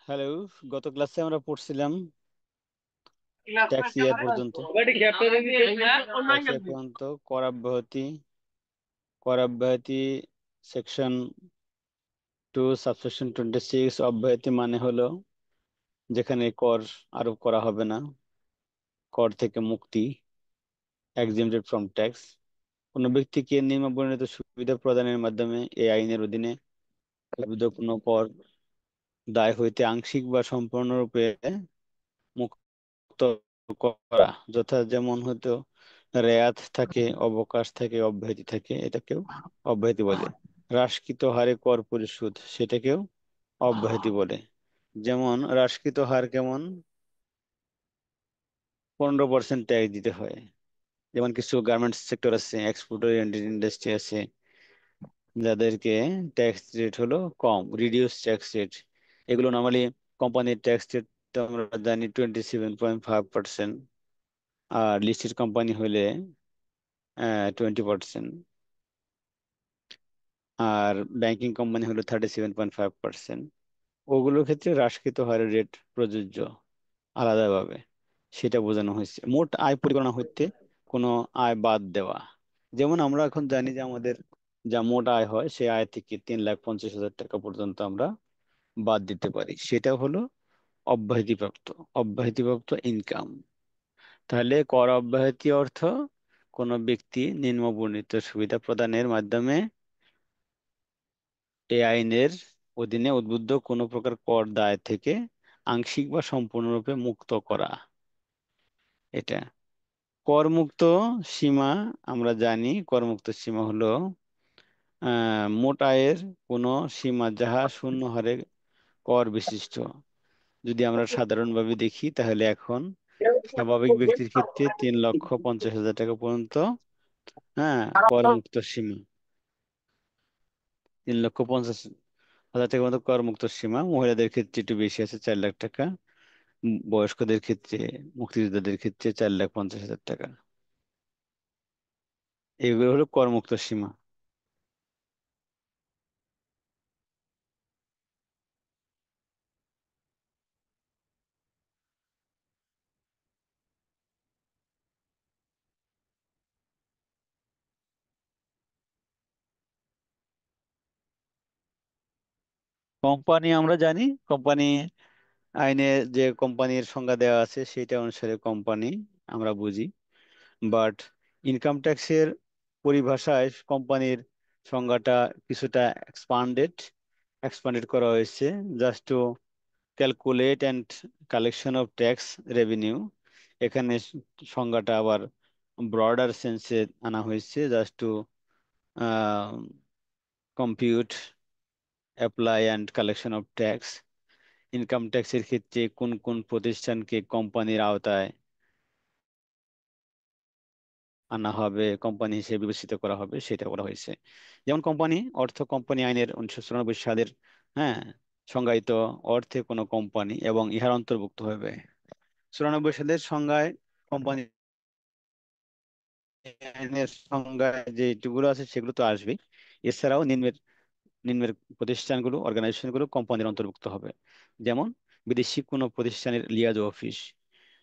Hello. গত ক্লাসে আমরা পড়ছিলাম ট্যাক্স ইয়ার পর্যন্ত। ট্যাক্স ইয়ার পর্যন্ত কর অব্যাহতি সেকশন 2 সাবসেকশন 26 অব্যাহতি মানে হলো যেখানে কর আরোপ করা হবে না, কর থেকে মুক্তি, এক্সেমটেড ফ্রম ট্যাক্স। কোনো ব্যক্তিকে নিম্নবর্ণিত সুবিধা প্রদানের মাধ্যমে এই আইনের অধীনে উদ্ভূত কোনো কর দায় হইতে আংশিক বা সম্পূর্ণরূপে মুক্ত করা, যথা যেমন হয়তো রেয়াত থাকে, অবকাশ থাকে, অব্যাহতি থাকে, এটাকেও অব্যাহতি বলে। হ্রাসকৃত হারে কর পরিশোধ, সেটাকেও অব্যাহতি বলে। যেমন হ্রাসকৃত হার কেমন, 15% ট্যাক্স দিতে হয়। যেমন কিছু গার্মেন্টস সেক্টর আছে, এক্সপোর্ট ওরিয়েন্টেড ইন্ডাস্ট্রি আছে, যাদেরকে ট্যাক্স রেট হলো কম, রিডিউস ট্যাক্স রেট। এগুলো নর্মালি কোম্পানির ট্যাক্স রেট তো আমরা জানি 27.5%, আর লিস্টেড কোম্পানি হলে 20%, আর ব্যাংকিং কোম্পানি হলো 37.5%। ওগুলোর ক্ষেত্রে হ্রাসকৃত হারের রেট প্রযোজ্য আলাদাভাবে, সেটা বোঝানো হয়েছে। মোট আয় পরিগণনা হইতে কোনো আয় বাদ দেওয়া। যেমন আমরা এখন জানি যে আমাদের যা মোট আয় হয়, সেই আয় থেকে 3,50,000 টাকা পর্যন্ত আমরা বাদ দিতে পারি, সেটা হলো অব্যাহতিপ্রাপ্ত অব্যাহতিপ্রাপ্ত ইনকাম। তাহলে কর অব্যাহতি অর্থ কোনো ব্যক্তি নিম্নবর্ণিত সুবিধা প্রদানের মাধ্যমে এই আইনের অধীনে উদ্বুদ্ধ কোনো প্রকার কর দায় থেকে আংশিক বা সম্পূর্ণরূপে মুক্ত করা, এটা। করমুক্ত সীমা, আমরা জানি করমুক্ত সীমা হলো মোট আয়ের কোনো সীমা যাহা শূন্য হারে কর বিশিষ্ট। যদি আমরা সাধারণভাবে দেখি তাহলে এখন স্বাভাবিক ব্যক্তির ক্ষেত্রে 3,50,000 টাকা পর্যন্ত, হ্যাঁ, করমুক্ত সীমা। 3,50,000 টাকা পর্যন্ত করমুক্ত সীমা। মহিলাদের ক্ষেত্রে একটু বেশি আছে, 4 লাখ টাকা। বয়স্কদের ক্ষেত্রে, মুক্তিযোদ্ধাদের ক্ষেত্রে 4,50,000 টাকা। এগুলো হলো করমুক্ত সীমা। কোম্পানি আমরা জানি, কোম্পানি আইনে যে কোম্পানির সংজ্ঞা দেওয়া আছে সেটা অনুসারে কোম্পানি আমরা বুঝি। বাট ইনকাম ট্যাক্সের পরিভাষায় কোম্পানির সংজ্ঞাটা কিছুটা এক্সপান্ডেড করা হয়েছে, just to calculate and collection of tax revenue. এখানে সংজ্ঞাটা আবার ব্রডার সেন্সে আনা হয়েছে, just to compute, apply and collection of tax. Income ট্যাক্সের ক্ষেত্রে কোন কোন প্রতিষ্ঠানকে কোম্পানির আওতায় আনা হবে, কোম্পানি হিসেবে বিবেচিত করা হবে, সেটা বলা হয়েছে। যেমন কোম্পানি অর্থ কোম্পানি আইনের 1994 সালের, হ্যাঁ, সংজ্ঞায়িত অর্থে কোনো কোম্পানি এবং ইহার অন্তর্ভুক্ত হবে। 1994 সালের সংজ্ঞায় কোম্পানি আইনের সংজ্ঞায় যেগুলো আছে সেগুলো তো আসবেই। এছাড়াও নিম্নের নিম্নের প্রতিষ্ঠানগুলো, অর্গানাইজেশনগুলো কোম্পানির অন্তর্ভুক্ত হবে। যেমন বিদেশি কোনো প্রতিষ্ঠানের liaison office,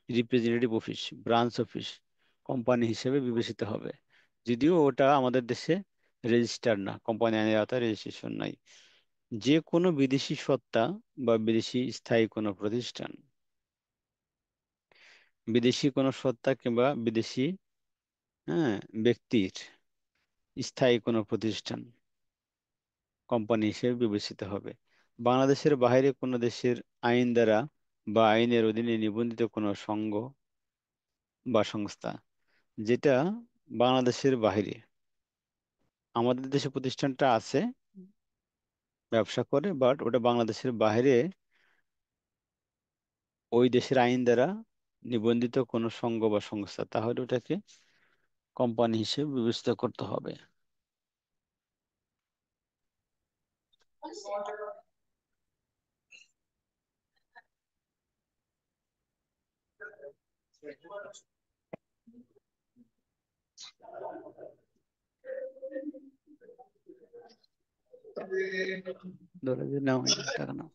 representative office, branch office company হিসেবে বিবেচিত হবে, যদিও ওটা আমাদের দেশে রেজিস্টার না, কোম্পানি আইনের আওতায় রেজিস্ট্রেশন নাই। যে কোনো বিদেশি সত্তা বা বিদেশি স্থায়ী কোনো প্রতিষ্ঠান, বিদেশি কোনো সত্তা কিংবা বিদেশি, হ্যাঁ, ব্যক্তির স্থায়ী কোনো প্রতিষ্ঠান কোম্পানি হিসেবে বিবেচিত হবে। বাংলাদেশের বাইরে কোনো দেশের আইন দ্বারা বা আইনের অধীনে নিবন্ধিত কোনো সংঘ বা সংস্থা, যেটা বাংলাদেশের বাইরে, আমাদের দেশে প্রতিষ্ঠানটা আছে, ব্যবসা করে, বাট ওটা বাংলাদেশের বাইরে ওই দেশের আইন দ্বারা নিবন্ধিত কোনো সংঘ বা সংস্থা, তাহলে ওটাকে কোম্পানি হিসেবে বিবেচিত করতে হবে। ধরে যে নাও, টাকা নাও।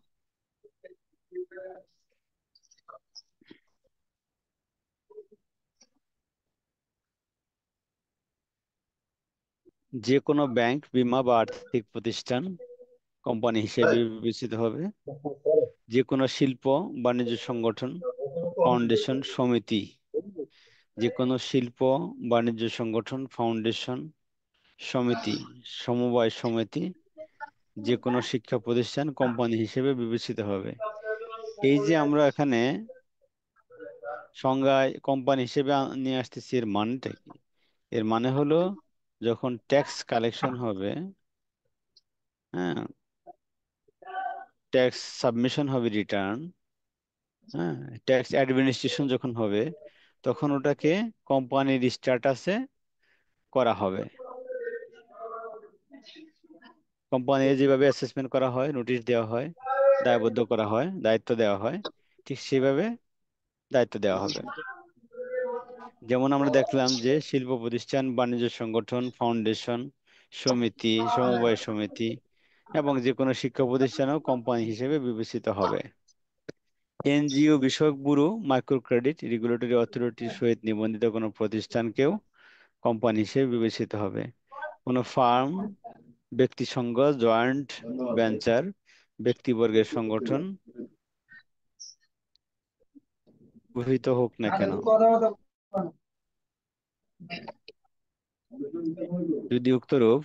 যে কোনো ব্যাংক, বীমা বা আর্থিক প্রতিষ্ঠান কোম্পানি হিসেবে বিবেচিত হবে। যে কোনো শিল্প, বাণিজ্য সংগঠন, ফাউন্ডেশন, সমিতি, যে কোনো শিল্প, বাণিজ্য সংগঠন, ফাউন্ডেশন, সমিতি, সমবায় সমিতি, যে কোনো শিক্ষা প্রতিষ্ঠান কোম্পানি হিসেবে বিবেচিত হবে। এই যে আমরা এখানে সংজ্ঞায় কোম্পানি হিসেবে নিয়ে আসতেছি, এর মানেটা কি? এর মানে হলো যখন ট্যাক্স কালেকশন হবে, হ্যাঁ, ট্যাক্স সাবমিশন হবে, রিটার্ন, হ্যাঁ, ট্যাক্স অ্যাডমিনিস্ট্রেশন যখন হবে, তখন ওটাকে কোম্পানির স্ট্যাটাসে করা হবে। কোম্পানির যেভাবে অ্যাসেসমেন্ট করা হয়, নোটিশ দেওয়া হয়, দায়বদ্ধ করা হয়, দায়িত্ব দেওয়া হয়, ঠিক সেভাবে দায়িত্ব দেওয়া হবে। যেমন আমরা দেখলাম যে শিল্প প্রতিষ্ঠান, বাণিজ্য সংগঠন, ফাউন্ডেশন, সমিতি, সমবায় সমিতি এবং যে কোনো শিক্ষা প্রতিষ্ঠানও কোম্পানি হিসেবে বিবেচিত হবে। এনজিও বিষয়ক ব্যুরো, মাইক্রো ক্রেডিট রেগুলেটরি অথরিটির সহিত নিবন্ধিত কোনো প্রতিষ্ঠানকেও কোম্পানি হিসেবে বিবেচিত হবে। কোনো ফার্ম, ব্যক্তি সংঘ, জয়েন্ট ভেঞ্চার, ব্যক্তিবর্গের সংগঠন গঠিত হোক না কেন, যদি উক্তরূপ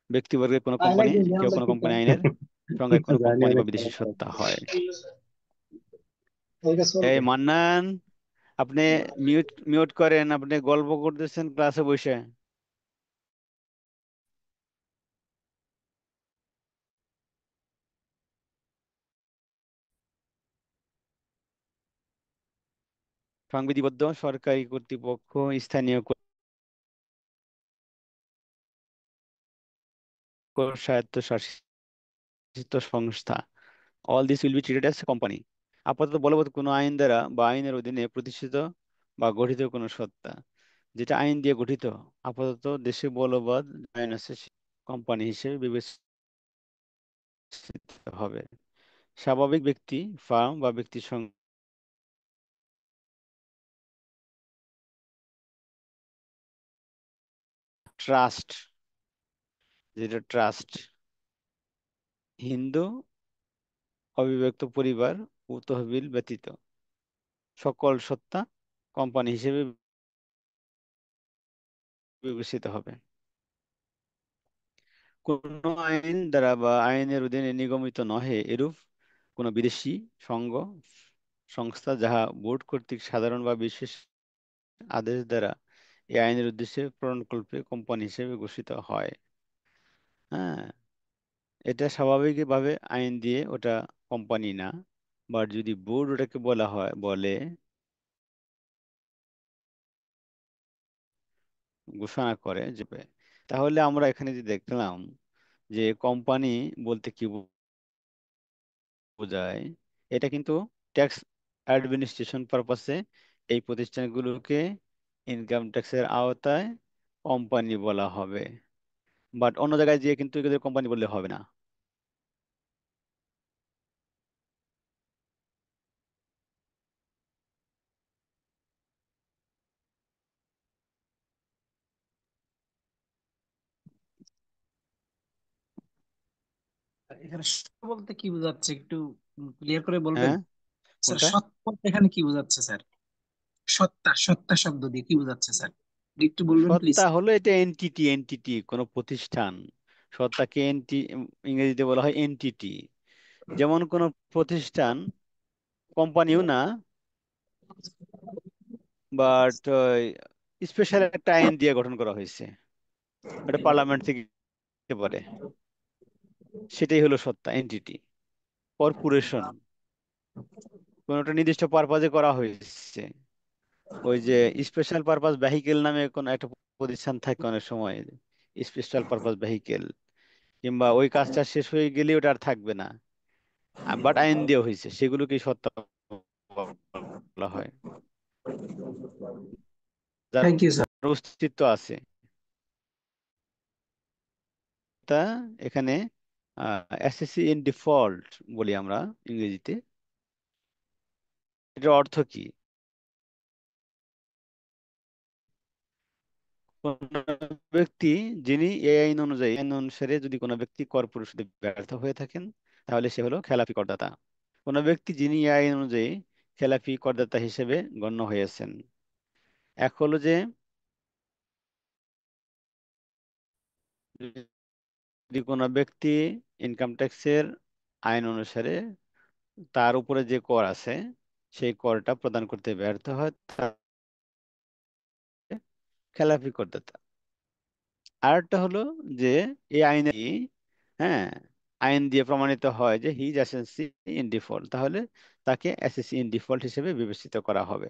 ব্যক্তিবর্গের কোনো কোম্পানি, কেউ কোনো কোম্পানি আইনের সংজ্ঞায় কোনো কোম্পানি বা বিদেশি সত্তা হয়। এই মান্নান, আপনি মিউট মিউট করেন, আপনি গল্প করতেছেন ক্লাসে বসে। সংবিধিবদ্ধ সরকারি কর্তৃপক্ষ, স্থানীয় স্বায়ত্তশাসিত সংস্থা, all this will be treated as company. আপাতত বলবৎ কোনো আইন দ্বারা বা আইনের অধীনে প্রতিষ্ঠিত বা গঠিত কোনো সত্তা যেটা আইন দিয়ে গঠিত, আপাতত দেশে বলবৎ আইন আছে, কোম্পানি হিসেবে বিবেচিত হবে। স্বাভাবিক ব্যক্তি, ফার্ম বা ব্যক্তি সংঘ, ট্রাস্ট, যেটা ট্রাস্ট, হিন্দু, অবিভক্ত পরিবার ও তহবিল ব্যতীত সকল সত্তা কোম্পানি হিসেবে বিবেচিত হবে। কোন আইন দ্বারা বা আইনের অধীনে নিগমিত নহে এরূপ কোন বিদেশি সংঘ, সংস্থা যাহা বোর্ড কর্তৃক সাধারণ বা বিশেষ আদেশ দ্বারা এই আইনের উদ্দেশ্যে প্রণয়নকল্পে কোম্পানি হিসেবে ঘোষিত হয়। হ্যাঁ, এটা স্বাভাবিকভাবে আইন দিয়ে ওটা কোম্পানি না, বাট যদি বোর্ড ওটাকে বলা হয়, বলে ঘোষণা করে যে, তাহলে আমরা এখানে যে দেখলাম যে কোম্পানি বলতে কি বোঝায়, এটা কিন্তু ট্যাক্স অ্যাডমিনিস্ট্রেশন পারপাসে এই প্রতিষ্ঠানগুলোকে ইনকাম ট্যাক্সের আওতায় কোম্পানি বলা হবে। বাট অন্য জায়গায় গিয়ে কিন্তু এদের কোম্পানি বললে হবে না। এখানে সত্য বলতে কি বোঝাচ্ছে একটু ক্লিয়ার করে বলবেন? হ্যাঁ, স্যার কোনটা? সত্য বলতে এখানে কি বোঝাচ্ছে স্যার? সত্তা, সত্তা শব্দ দিয়ে কি বোঝাচ্ছে স্যার? একটু বলবেন প্লিজ। সত্তা হলো এটা এনটিটি, এনটিটি কোন প্রতিষ্ঠান। সত্তাকে ইংরেজিতে বলা হয় এনটিটি। যেমন কোন প্রতিষ্ঠান কোম্পানিও না, বাট স্পেশাল একটা আইন দিয়ে গঠন করা হয়েছে, ওটা পার্লামেন্ট থেকে দিতে পারে, সেটাই হলো সত্তা, এনটিটি। কর্পোরেশন কোনটা নির্দিষ্ট পারপাজে করা হয়েছে, ওই যে স্পেশাল পারপাস ভেহিকেল নামে কোন একটা প্রতিষ্ঠান থাকে অনেক সময়, স্পেশাল পারপাস ভেহিকেল, কিংবা ওই কাজটা শেষ হয়ে গেলে ওটা আর থাকবে না, বাট আইন দেওয়া হয়েছে, সেগুলোকে সত্তা বলা হয়, যার থ্যাংক ইউ স্যার। অস্তিত্ব আছে। তা এখানে অ্যাসেসি ইন ডিফল্ট বলি আমরা ইংরেজিতে। এটার অর্থ কি? কোন ব্যক্তি যিনি এই আইন অনুযায়ী আইন অনুসারে যদি কোনো ব্যক্তি কর পরিশোধে ব্যর্থ হয়ে থাকেন, তাহলে সে হলো খেলাপি করদাতা। কোন ব্যক্তি যিনি এই আইন অনুযায়ী খেলাপি করদাতা হিসেবে গণ্য হয়েছেন। এক হলো যে যদি কোনো ব্যক্তি ইনকাম ট্যাক্সের আইন অনুসারে তার উপরে যে কর আছে সেই করটা প্রদান করতে ব্যর্থ হয়, তাহলে খেলাপি করদাতা। আরেকটা হলো যে এই আইনে হ্যাঁ আইন দিয়ে প্রমাণিত হয় যে হি ইজ অ্যাসেসি ইন ডিফল্ট, তাহলে তাকে অ্যাসেসি ইন ডিফল্ট হিসেবে বিবেচিত করা হবে।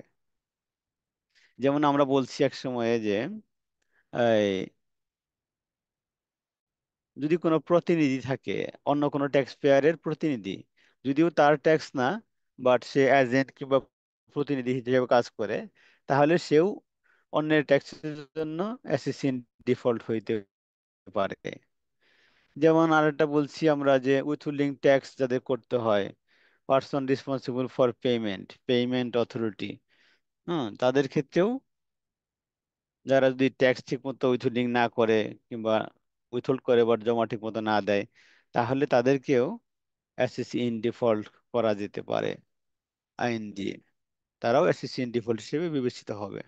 যেমন আমরা বলছি এক সময়ে যে এই, যদি কোনো প্রতিনিধি থাকে, অন্য কোনো ট্যাক্স পেয়ারের প্রতিনিধি, যদিও তার ট্যাক্স না, বাট সে এজেন্ট কিংবা প্রতিনিধি হিসেবে কাজ করে, তাহলে সেও অন্যের ট্যাক্সের জন্য অ্যাসেসি ইন ডিফল্ট হইতে পারে। যেমন আরেকটা বলছি আমরা যে উইথহোল্ডিং ট্যাক্স যাদের করতে হয়, person responsible for payment, payment authority, তাদের ক্ষেত্রেও যারা যদি ট্যাক্স ঠিক মতো উইথহোল্ডিং না করে কিংবা উইথহোল্ড করে বাট জমা ঠিক মতো না দেয়, তাহলে তাদেরকেও অ্যাসেসি ইন ডিফল্ট করা যেতে পারে আইন দিয়ে। তারাও অ্যাসেসি ইন ডিফল্ট হিসেবে বিবেচিত হবে।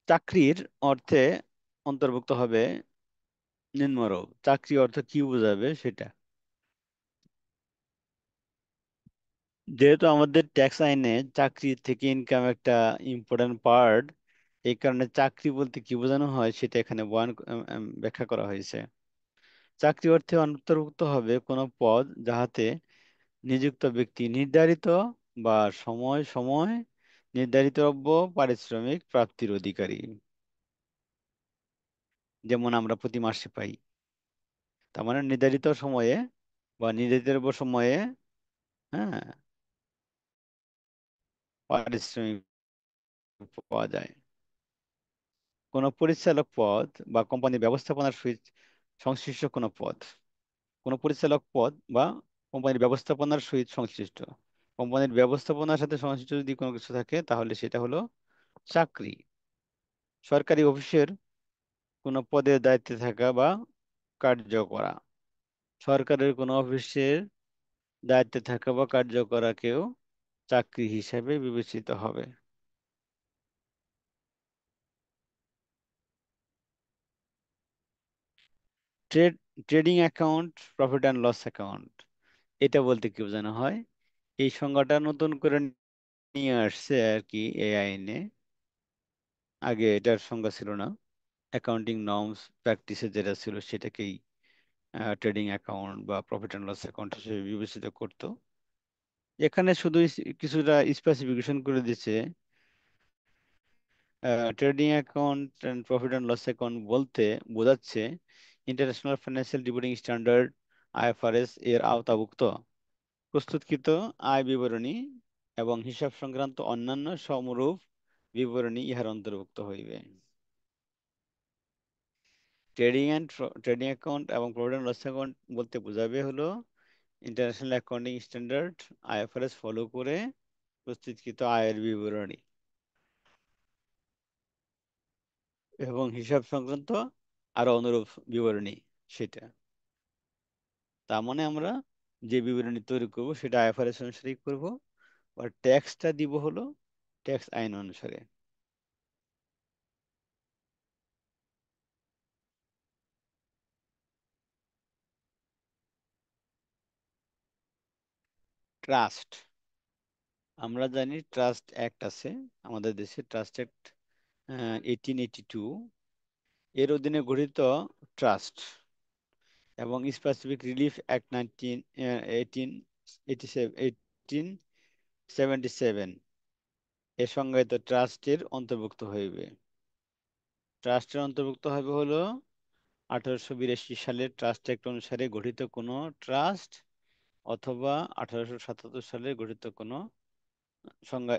চাকরির অর্থে অন্তর্ভুক্ত হবে নিম্নরূপ। চাকরি অর্থ কি বোঝাবে সেটা, যেহেতু আমাদের ট্যাক্স আইনে চাকরি থেকে ইনকাম একটা ইম্পর্টেন্ট পার্ট, এই কারণে চাকরি বলতে কি বোঝানো হয় সেটা এখানে ব্যাখ্যা করা হয়েছে। চাকরি অর্থে অন্তর্ভুক্ত হবে কোনো পদ যাহাতে নিযুক্ত ব্যক্তি নির্ধারিত বা সময় সময় নির্ধারিতব্য পারিশ্রমিক প্রাপ্তির অধিকারী। যেমন আমরা প্রতি মাসে পাই, তার মানে নির্ধারিত সময়ে বা নির্ধারিত সময়ে হ্যাঁ পারিশ্রমিক পাওয়া যায়। কোনো পরিচালক পদ বা কোম্পানি ব্যবস্থাপনার সহিত সংশ্লিষ্ট কোনো পদ, কোনো পরিচালক পদ বা কোম্পানির ব্যবস্থাপনার সহিত সংশ্লিষ্ট, কোম্পানির ব্যবস্থাপনার সাথে সংশ্লিষ্ট যদি কোনো কিছু থাকে তাহলে সেটা হলো চাকরি। সরকারি অফিসের কোনো পদের দায়িত্বে থাকা বা কার্য করা, সরকারের কোনো অফিসের দায়িত্বে থাকা বা কার্য করাকেও চাকরি হিসাবে বিবেচিত হবে। Trade trading account, profit and loss account, এটা বলতে কি বোঝানো হয়? এই সংজ্ঞাটা নতুন করে নিয়ে আসছে আর কি এই আইনে, আগে এটার সংজ্ঞা ছিল না। অ্যাকাউন্টিং নর্মস প্র্যাকটিসে যেটা ছিল সেটাকেই ট্রেডিং অ্যাকাউন্ট বা প্রফিট অ্যান্ড লস অ্যাকাউন্ট হিসেবে বিবেচিত করতো। এখানে শুধু কিছুটা স্পেসিফিকেশন করে দিচ্ছে। Trading account and profit and loss account বলতে বোঝাচ্ছে international financial reporting standard IFRS এর আওতাভুক্ত প্রস্তুতকৃত আয় বিবরণী এবং হিসাব সংক্রান্ত অন্যান্য সমরূপ বিবরণী ইহার অন্তর্ভুক্ত হইবে। ট্রেডিং অ্যাকাউন্ট এবং প্রফিট অ্যান্ড লস অ্যাকাউন্ট বলতে বোঝাবে হলো international accounting standard IFRS follow করে প্রস্তুতকৃত আয়ের বিবরণী এবং হিসাব সংক্রান্ত আরো অনুরূপ বিবরণী সেটা। তার মানে আমরা যে বিবরণী তৈরি করব সেটা আইএফআরএস অনুসারেই করব, আর ট্যাক্সটা দিব হলো ট্যাক্স আইন অনুসারে। ট্রাস্ট, আমরা জানি ট্রাস্ট অ্যাক্ট আছে আমাদের দেশে, ট্রাস্ট অ্যাক্ট 1882, এর অধীনে গঠিত ট্রাস্ট এবং স্পেসিফিক রিলিফ অ্যাক্ট 1877 এর সংজ্ঞায়িত ট্রাস্টের অন্তর্ভুক্ত হইবে। ট্রাস্টের অন্তর্ভুক্ত হবে হলো 1882 সালের ট্রাস্ট অ্যাক্ট অনুসারে গঠিত কোনো ট্রাস্ট অথবা 1877 সালে গঠিত কোনো সংজ্ঞা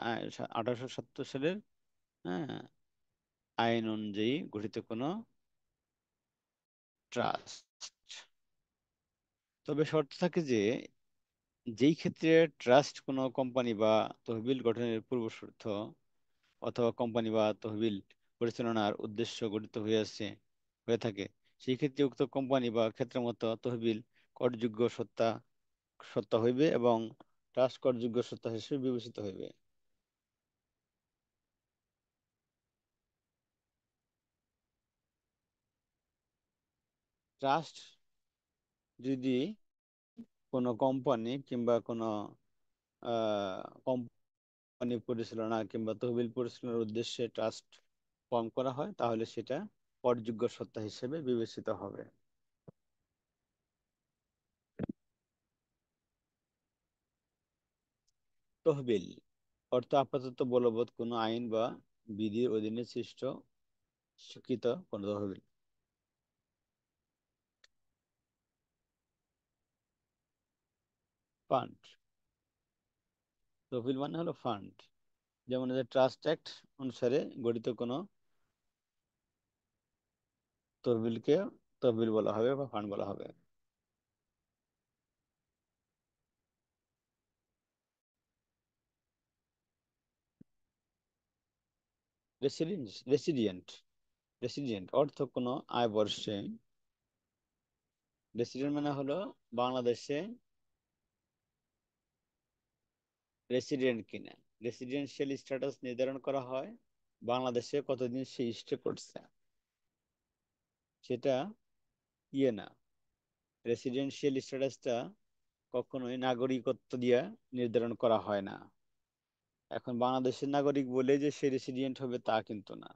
1877 সালের হ্যাঁ আইন অনুযায়ী গঠিত কোনো ট্রাস্ট। তবে শর্ত থাকে যে যেই ক্ষেত্রে ট্রাস্ট কোনো কোম্পানি বা তহবিল গঠনের পূর্ব শর্ত অথবা কোম্পানি বা তহবিল পরিচালনার উদ্দেশ্য গঠিত হয়ে থাকে, সেই ক্ষেত্রে উক্ত কোম্পানি বা ক্ষেত্রমত তহবিল করযোগ্য সত্তা হইবে এবং ট্রাস্ট করযোগ্য সত্তা হিসেবে বিবেচিত হইবে। ট্রাস্ট যদি কোনো কোম্পানি কিংবা কোনো কোম্পানি পরিচালনা কিংবা তহবিল পরিচালনার উদ্দেশ্যে ট্রাস্ট ফর্ম করা হয়, তাহলে সেটা করযোগ্য সত্তা হিসেবে বিবেচিত হবে। তহবিল অর্থ আপাতত বলবৎ কোনো আইন বা বিধির অধীনে সৃষ্ট স্বীকৃত কোনো তহবিল। ফান্ড, তহবিল মানে হলো ফান্ড। যেমন ট্রাস্ট অ্যাক্ট অনুসারে গঠিত কোনো তহবিলকে তহবিল বলা হবে বা ফান্ড বলা হবে। রেসিডিয়েন্ট, রেসিডেন্ট অর্থ কোনো আয় বর্ষে, রেসিডেন্ট মানে হলো বাংলাদেশে রেসিডেন্ট কিনা। রেসিডেন্সিয়াল স্ট্যাটাস নির্ধারণ করা হয় বাংলাদেশে কতদিন সে স্টে করছে, সেটা না, রেসিডেন্সিয়াল স্ট্যাটাসটা কখনোই নাগরিকত্ব দিয়ে নির্ধারণ করা হয় না। এখন বাংলাদেশের নাগরিক বলে যে সে রেসিডেন্ট হবে তা কিন্তু না।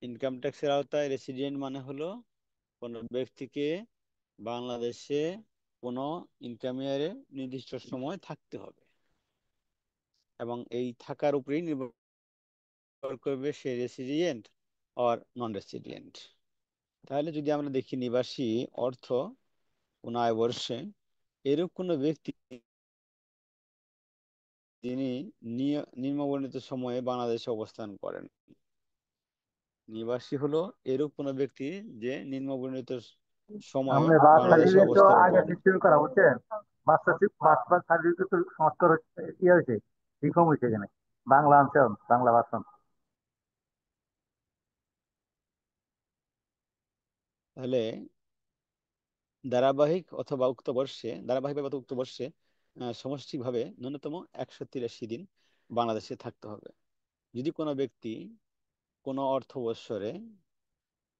ইনকাম ট্যাক্সের আওতায় রেসিডেন্ট মানে হলো কোনো ব্যক্তিকে বাংলাদেশে কোনো ইনকাম ইয়ারে নির্দিষ্ট সময় থাকতে হবে এবং এই থাকার উপরেই নির্ভর করবে সে রেসিডেন্ট অর নন রেসিডেন্ট। তাহলে যদি আমরা দেখি নিবাসী অর্থ কোন আয় বর্ষে এরূপ কোনো ব্যক্তি যিনি নিম্নবর্ণিত সময়ে বাংলাদেশে অবস্থান করেন। নিবাসী হলো এরূপ কোনো ব্যক্তি যে নিম্নবর্ণিত সময়ে আমরা বার্থ বাংলাদেশে সার্টিফিকেট তো অবস্থান আগে করে। ঠিক শুরু করা বুঝছেন। বার্থ সার্টিফিকেট তো সংস্কার ইয়ে হয়েছে, রিফর্ম হয়েছে এখানে। বাংলা আনছেন, বাংলা ভার্সন। তাহলে ধারাবাহিক অথবা উক্ত বর্ষে সমষ্টিকভাবে ন্যূনতম 183 দিন বাংলাদেশে থাকতে হবে। যদি কোনো ব্যক্তি কোনো অর্থ বৎসরে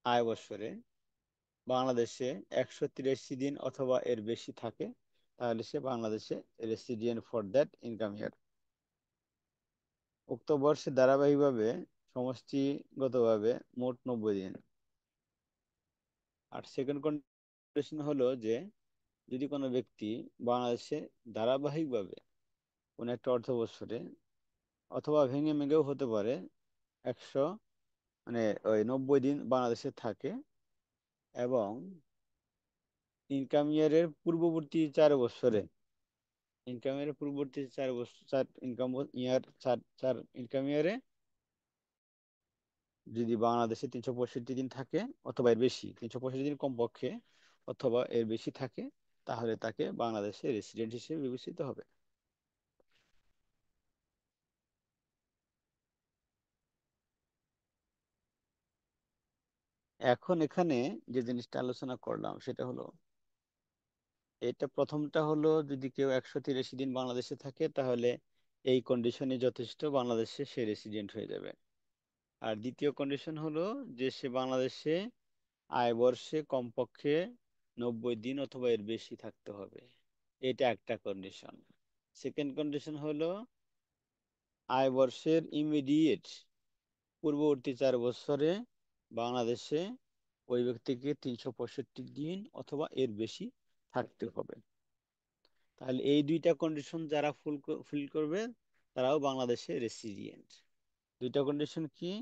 আয় বৎসরে বাংলাদেশে 183 দিন অথবা এর বেশি থাকে, তাহলে সে বাংলাদেশে রেসিডেন্ট ফর দ্যাট ইনকাম ইয়ার। উক্ত বর্ষে ধারাবাহিকভাবে সমষ্টিগতভাবে মোট 90 দিন। আর সেকেন্ড কন্ডিশন হলো যে যদি কোনো ব্যক্তি বাংলাদেশে ধারাবাহিকভাবে কোনো একটা অর্থ বৎসরে অথবা ভেঙে ভেঙেও হতে পারে 100 মানে ওই 90 দিন বাংলাদেশে থাকে এবং ইনকাম ইয়ারের পূর্ববর্তী 4 বছরে, ইনকাম ইয়ারের পূর্ববর্তী 4 বছর, চার ইনকাম ইয়ারে যদি বাংলাদেশে 365 দিন থাকে অথবা এর বেশি, 365 দিন কমপক্ষে অথবা এর বেশি থাকে, তাহলে তাকে বাংলাদেশে রেসিডেন্ট হিসেবে বিবেচিত হবে। এখন এখানে যে জিনিসটা আলোচনা করলাম সেটা হলো, এটা প্রথমটা হলো যদি কেউ 183 দিন বাংলাদেশে থাকে তাহলে এই কন্ডিশনে যথেষ্ট, বাংলাদেশে সে রেসিডেন্ট হয়ে যাবে। আর দ্বিতীয় কন্ডিশন হলো যে সে বাংলাদেশে আয় বর্ষে কমপক্ষে 90 দিন অথবা এর বেশি থাকতে হবে। এটা একটা কন্ডিশন। সেকেন্ড কন্ডিশন হলো আয় বর্ষের ইমিডিয়েট পূর্ববর্তী 4 বছরে বাংলাদেশে ওই ব্যক্তিকে 365 দিন অথবা এর বেশি থাকতে হবে। তাহলে এই দুইটা কন্ডিশন যারা ফুল করবে তারাও বাংলাদেশে রেসিডেন্ট। দুইটা কন্ডিশন কি?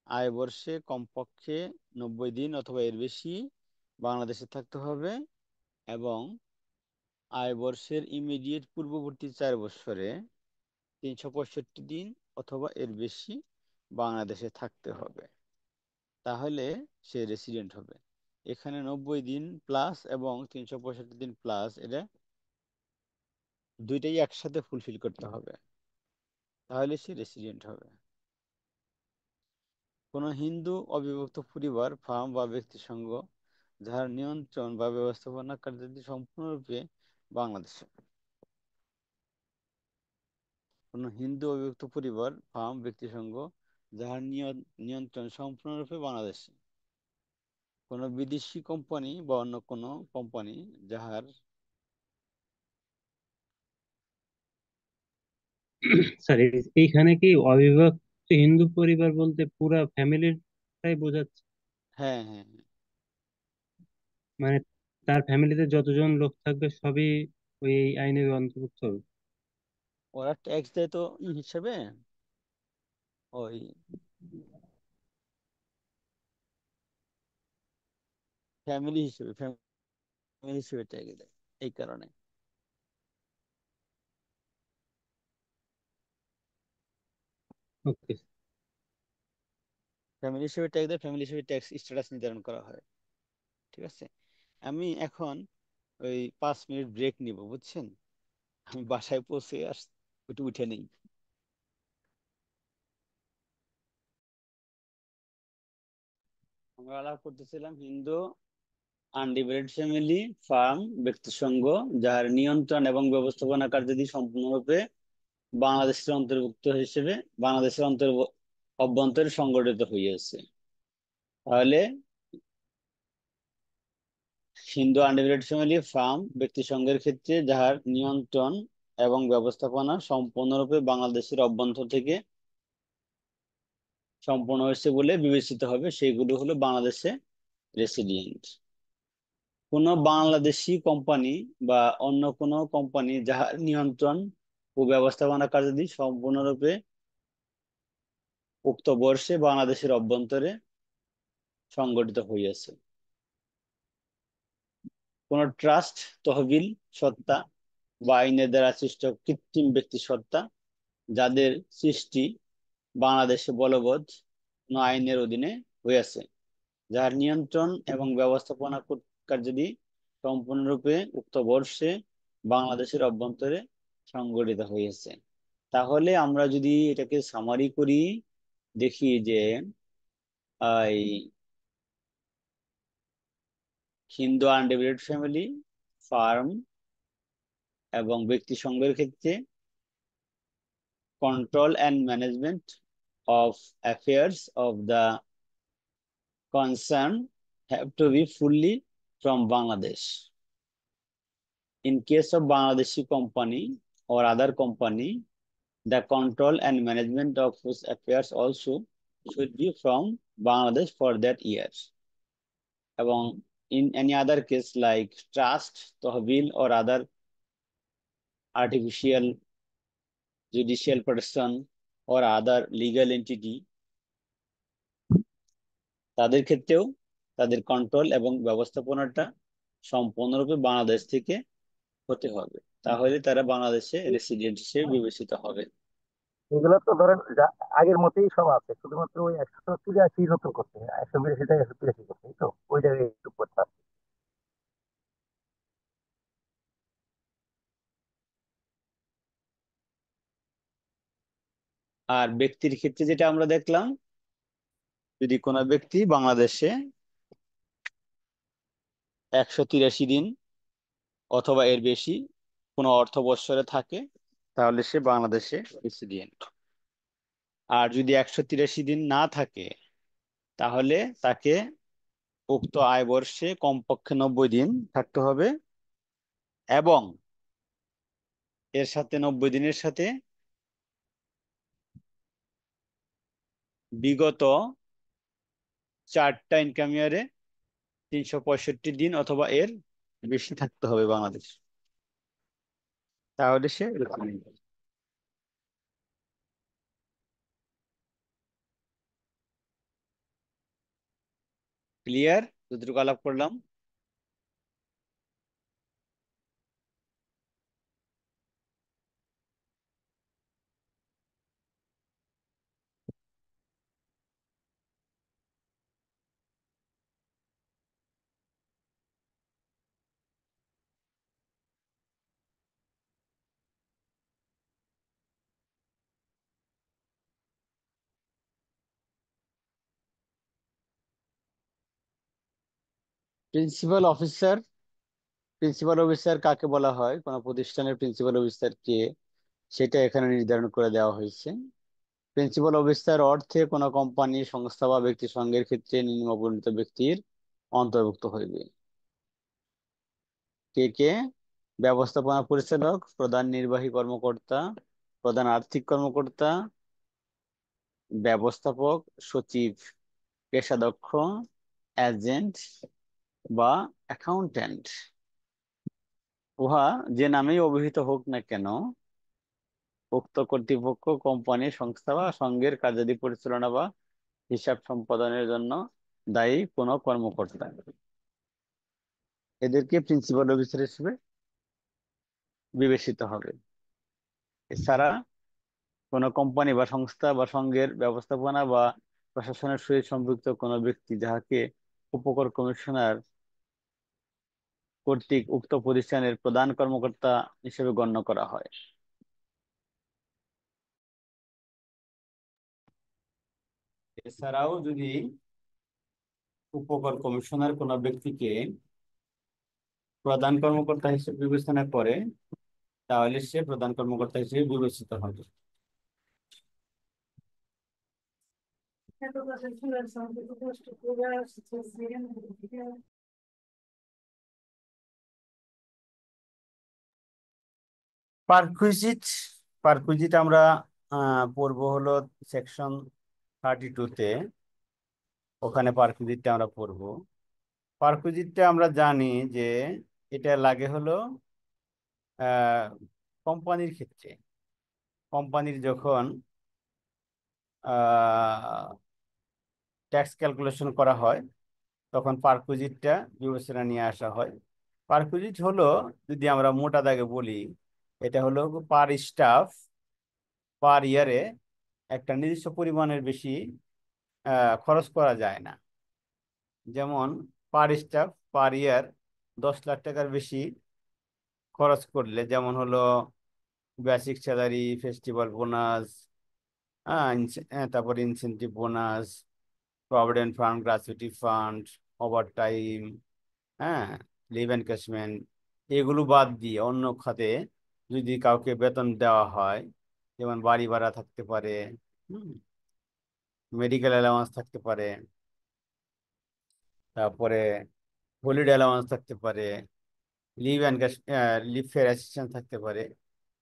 আয় বর্ষে কমপক্ষে 90 দিন অথবা এর বেশি বাংলাদেশে থাকতে হবে এবং আয় বর্ষের ইমিডিয়েট পূর্ববর্তী 4 বছরে 365 দিন অথবা এর বেশি বাংলাদেশে থাকতে হবে, তাহলে সে রেসিডেন্ট হবে। এখানে 90 দিন প্লাস এবং 365 দিন প্লাস, এটা দুইটাই একসাথে ফুলফিল করতে হবে, তাহলে সে রেসিডেন্ট হবে। কোনো হিন্দু অবিভক্ত পরিবার, ফার্ম বা ব্যক্তিসংঘ যার নিয়ন্ত্রণ বা ব্যবস্থাপনা কার্যাদি সম্পূর্ণরূপে বাংলাদেশে। কোনো হিন্দু অবিভক্ত পরিবার, ফার্ম, ব্যক্তিসংঘ যার নিয়ন্ত্রণ সম্পূর্ণরূপে বাংলাদেশে। কোনো বিদেশি কোম্পানি বা অন্য কোনো কোম্পানি যাহার স্যার এইখানে কি অবিভক্ত হিন্দু পরিবার বলতে পুরা ফ্যামিলিটাই বোঝাচ্ছে? হ্যাঁ, হ্যাঁ, হ্যাঁ। মানে তার ফ্যামিলিতে যতজন লোক থাকবে সবই ওই এই আইনের অন্তর্ভুক্ত হবে? ওরা ট্যাক্স দেয় তো হিসেবে, ওই ফ্যামিলি হিসেবে ট্যাক্স দেয়, এই কারণে। ওকে। ফ্যামিলি হিসেবে ট্যাক্স দেয়, ফ্যামিলি হিসেবে ট্যাক্স স্ট্যাটাস নির্ধারণ করা হয়। ঠিক আছে, আমি এখন ওই 5 মিনিট ব্রেক নিব, বুঝছেন? আমি বাসায় পৌঁছে একটু উঠে নেই। আমরা আলাপ করতেছিলাম হিন্দু আনডিভাইডেড ফ্যামিলি, ফার্ম, ব্যক্তিসংঘ যার নিয়ন্ত্রণ এবং ব্যবস্থাপনা কার্যাদি সম্পূর্ণরূপে বাংলাদেশের অন্তর্ভুক্ত হিসেবে বাংলাদেশের অভ্যন্তরে সংগঠিত হইয়াছে। তাহলে হিন্দু আনডিভাইডেড ফ্যামিলি, ফার্ম, ব্যক্তিসংঘের ক্ষেত্রে যাহার নিয়ন্ত্রণ এবং ব্যবস্থাপনা সম্পূর্ণরূপে বাংলাদেশের অভ্যন্তর থেকে সম্পূর্ণ হয়েছে বলে বিবেচিত হবে, সেগুলো হলো বাংলাদেশে রেসিডেন্ট। কোন বাংলাদেশি কোম্পানি বা অন্য কোনো কোম্পানি যাহার নিয়ন্ত্রণ ও ব্যবস্থাপনা কার্যাদি সম্পূর্ণরূপে উক্ত বর্ষে বাংলাদেশের অভ্যন্তরে সংগঠিত হইয়াছে। কোন ট্রাস্ট, তহবিল, সত্তা বা আইনের দ্বারা সৃষ্ট কৃত্রিম ব্যক্তি সত্তা যাদের সৃষ্টি বাংলাদেশে বলবৎ কোন আইনের অধীনে হইয়াছে, যার নিয়ন্ত্রণ এবং ব্যবস্থাপনা কার্যাদি সম্পূর্ণরূপে উক্ত বর্ষে বাংলাদেশের অভ্যন্তরে সংগঠিত হয়েছে। তাহলে আমরা যদি এটাকে সামারি করি, দেখি যে এই হিন্দু আনডিভাইডেড ফ্যামিলি, ফার্ম এবং ব্যক্তি সংঘের ক্ষেত্রে control and management of affairs of the concern have to be fully from Bangladesh. In case of Bangladeshi company or other company, the control and management of whose affairs also should be from Bangladesh for that year. এবং in any other case like trust, তহবিল or other artificial judicial person or other legal entity, তাদের ক্ষেত্রেও তাদের control এবং ব্যবস্থাপনাটা সম্পূর্ণরূপে বাংলাদেশ থেকে হতে হবে, তাহলে তারা বাংলাদেশে রেসিডেন্ট হিসেবে বিবেচিত হবে। এগুলো তো ধরেন আগের মতোই সব আছে, শুধুমাত্র ওই 183 নতুন করতে, 182 183 করতে, এই তো ওই জায়গায় একটু করতে হবে। আর ব্যক্তির ক্ষেত্রে যেটা আমরা দেখলাম, যদি কোনো ব্যক্তি বাংলাদেশে 183 দিন অথবা এর বেশি কোনো অর্থ বৎসরে থাকে, তাহলে সে বাংলাদেশে রেসিডেন্ট। আর যদি 183 দিন না থাকে, তাহলে তাকে উক্ত আয় বর্ষে কমপক্ষে 90 দিন থাকতে হবে, এবং এর সাথে 90 দিনের সাথে বিগত 4টা ইনকাম ইয়ারে 365 দিন অথবা এর বেশি থাকতে হবে বাংলাদেশ, তাহলে সে resident। ক্লিয়ার? যতটুকু আলাপ করলাম। প্রিন্সিপাল অফিসার, প্রিন্সিপাল অফিসার কাকে বলা হয়, কোন প্রতিষ্ঠানের প্রিন্সিপাল অফিসার কে, সেটা এখানে নির্ধারণ করে দেওয়া হয়েছে। প্রিন্সিপাল অফিসার অর্থে কোনো কোম্পানি, সংস্থা বা ব্যক্তি সংঘের ক্ষেত্রে নিম্ন বর্ণিত ব্যক্তির অন্তর্ভুক্ত হইবে। কে কে? ব্যবস্থাপনা পরিচালক, প্রধান নির্বাহী কর্মকর্তা, প্রধান আর্থিক কর্মকর্তা, ব্যবস্থাপক, সচিব, পেশাদক্ষ, এজেন্ট বা অ্যাকাউন্ট্যান্ট। উহা যে নামেই অভিহিত হোক না কেন, উক্ত কর্তৃপক্ষ কোম্পানি, সংস্থা বা সংঘের কার্যাদি পরিচালনা বা হিসাব সম্পাদনের জন্য দায়ী কোনো কর্মকর্তা, এদেরকে প্রিন্সিপাল অফিসার হিসেবে বিবেচিত হবে। এছাড়া কোনো কোম্পানি বা সংস্থা বা সংঘের ব্যবস্থাপনা বা প্রশাসনের সহিত সম্পৃক্ত কোনো ব্যক্তি, যাহাকে উপকর কমিশনার কর্তৃক উক্ত প্রতিষ্ঠানের প্রধান কর্মকর্তা হিসেবে গণ্য করা হয়। এছাড়াও যদি উপকর কমিশনার কোনো ব্যক্তিকে প্রধান কর্মকর্তা হিসেবে বিবেচনা করে, তাহলে সে প্রধান কর্মকর্তা হিসেবে বিবেচিত হবে। পারকুইজিট, পারকুইজিট আমরা পড়বো হলো সেকশন 32-তে, ওখানে পারকুইজিটটা আমরা পড়বো। পারকুইজিটটা আমরা জানি যে এটা লাগে হলো কোম্পানির ক্ষেত্রে। কোম্পানির যখন ট্যাক্স ক্যালকুলেশন করা হয়, তখন পারকুইজিটটা বিবেচনা নিয়ে আসা হয়। পারকুইজিট হলো, যদি আমরা মোটা দাগে বলি, এটা হলো পার স্টাফ পার ইয়ারে একটা নির্দিষ্ট পরিমাণের বেশি খরচ করা যায় না। যেমন পার স্টাফ পার ইয়ার 10 লাখ টাকার বেশি খরচ করলে, যেমন হলো বেসিক স্যালারি, ফেস্টিভ্যাল বোনাস, তারপর incentive bonus, provident fund, gratuity fund, over time, হ্যাঁ, লিভ এনক্যাশমেন্ট, এগুলো বাদ দিয়ে অন্য খাতে যদি কাউকে বেতন দেওয়া হয়, যেমন বাড়ি ভাড়া থাকতে পারে, মেডিকেল অ্যালাউন্স থাকতে পারে, তারপরে হলিডে অ্যালাউন্স থাকতে পারে, leave encash leave fair assistance থাকতে পারে,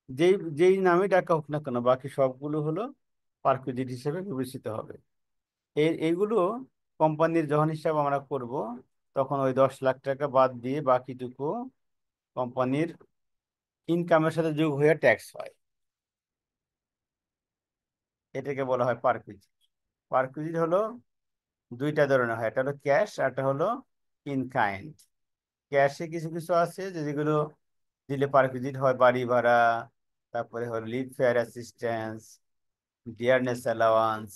যেই যেই নামে ডাকা হোক না কেন, বাকি সবগুলো হলো পারকুইজিট হিসেবে বিবেচিত হবে। এইগুলো কোম্পানির যখন হিসাব আমরা করব, তখন ওই 10 লাখ টাকা বাদ দিয়ে বাকিটুকু কোম্পানির ইনকামের সাথে যোগ হয়ে ট্যাক্স হয়। এটাকে বলা হয় পারকুইজিট। পারকুইজিট হলো দুইটা ধরনের হয়, একটা হলো ক্যাশ আর একটা হলো ইন কাইন্ড। ক্যাশে কিছু কিছু আছে যেগুলো দিলে পারকুইজিট হয়, বাড়ি ভাড়া, তারপরে হলো leave fair assistance, dearness allowance,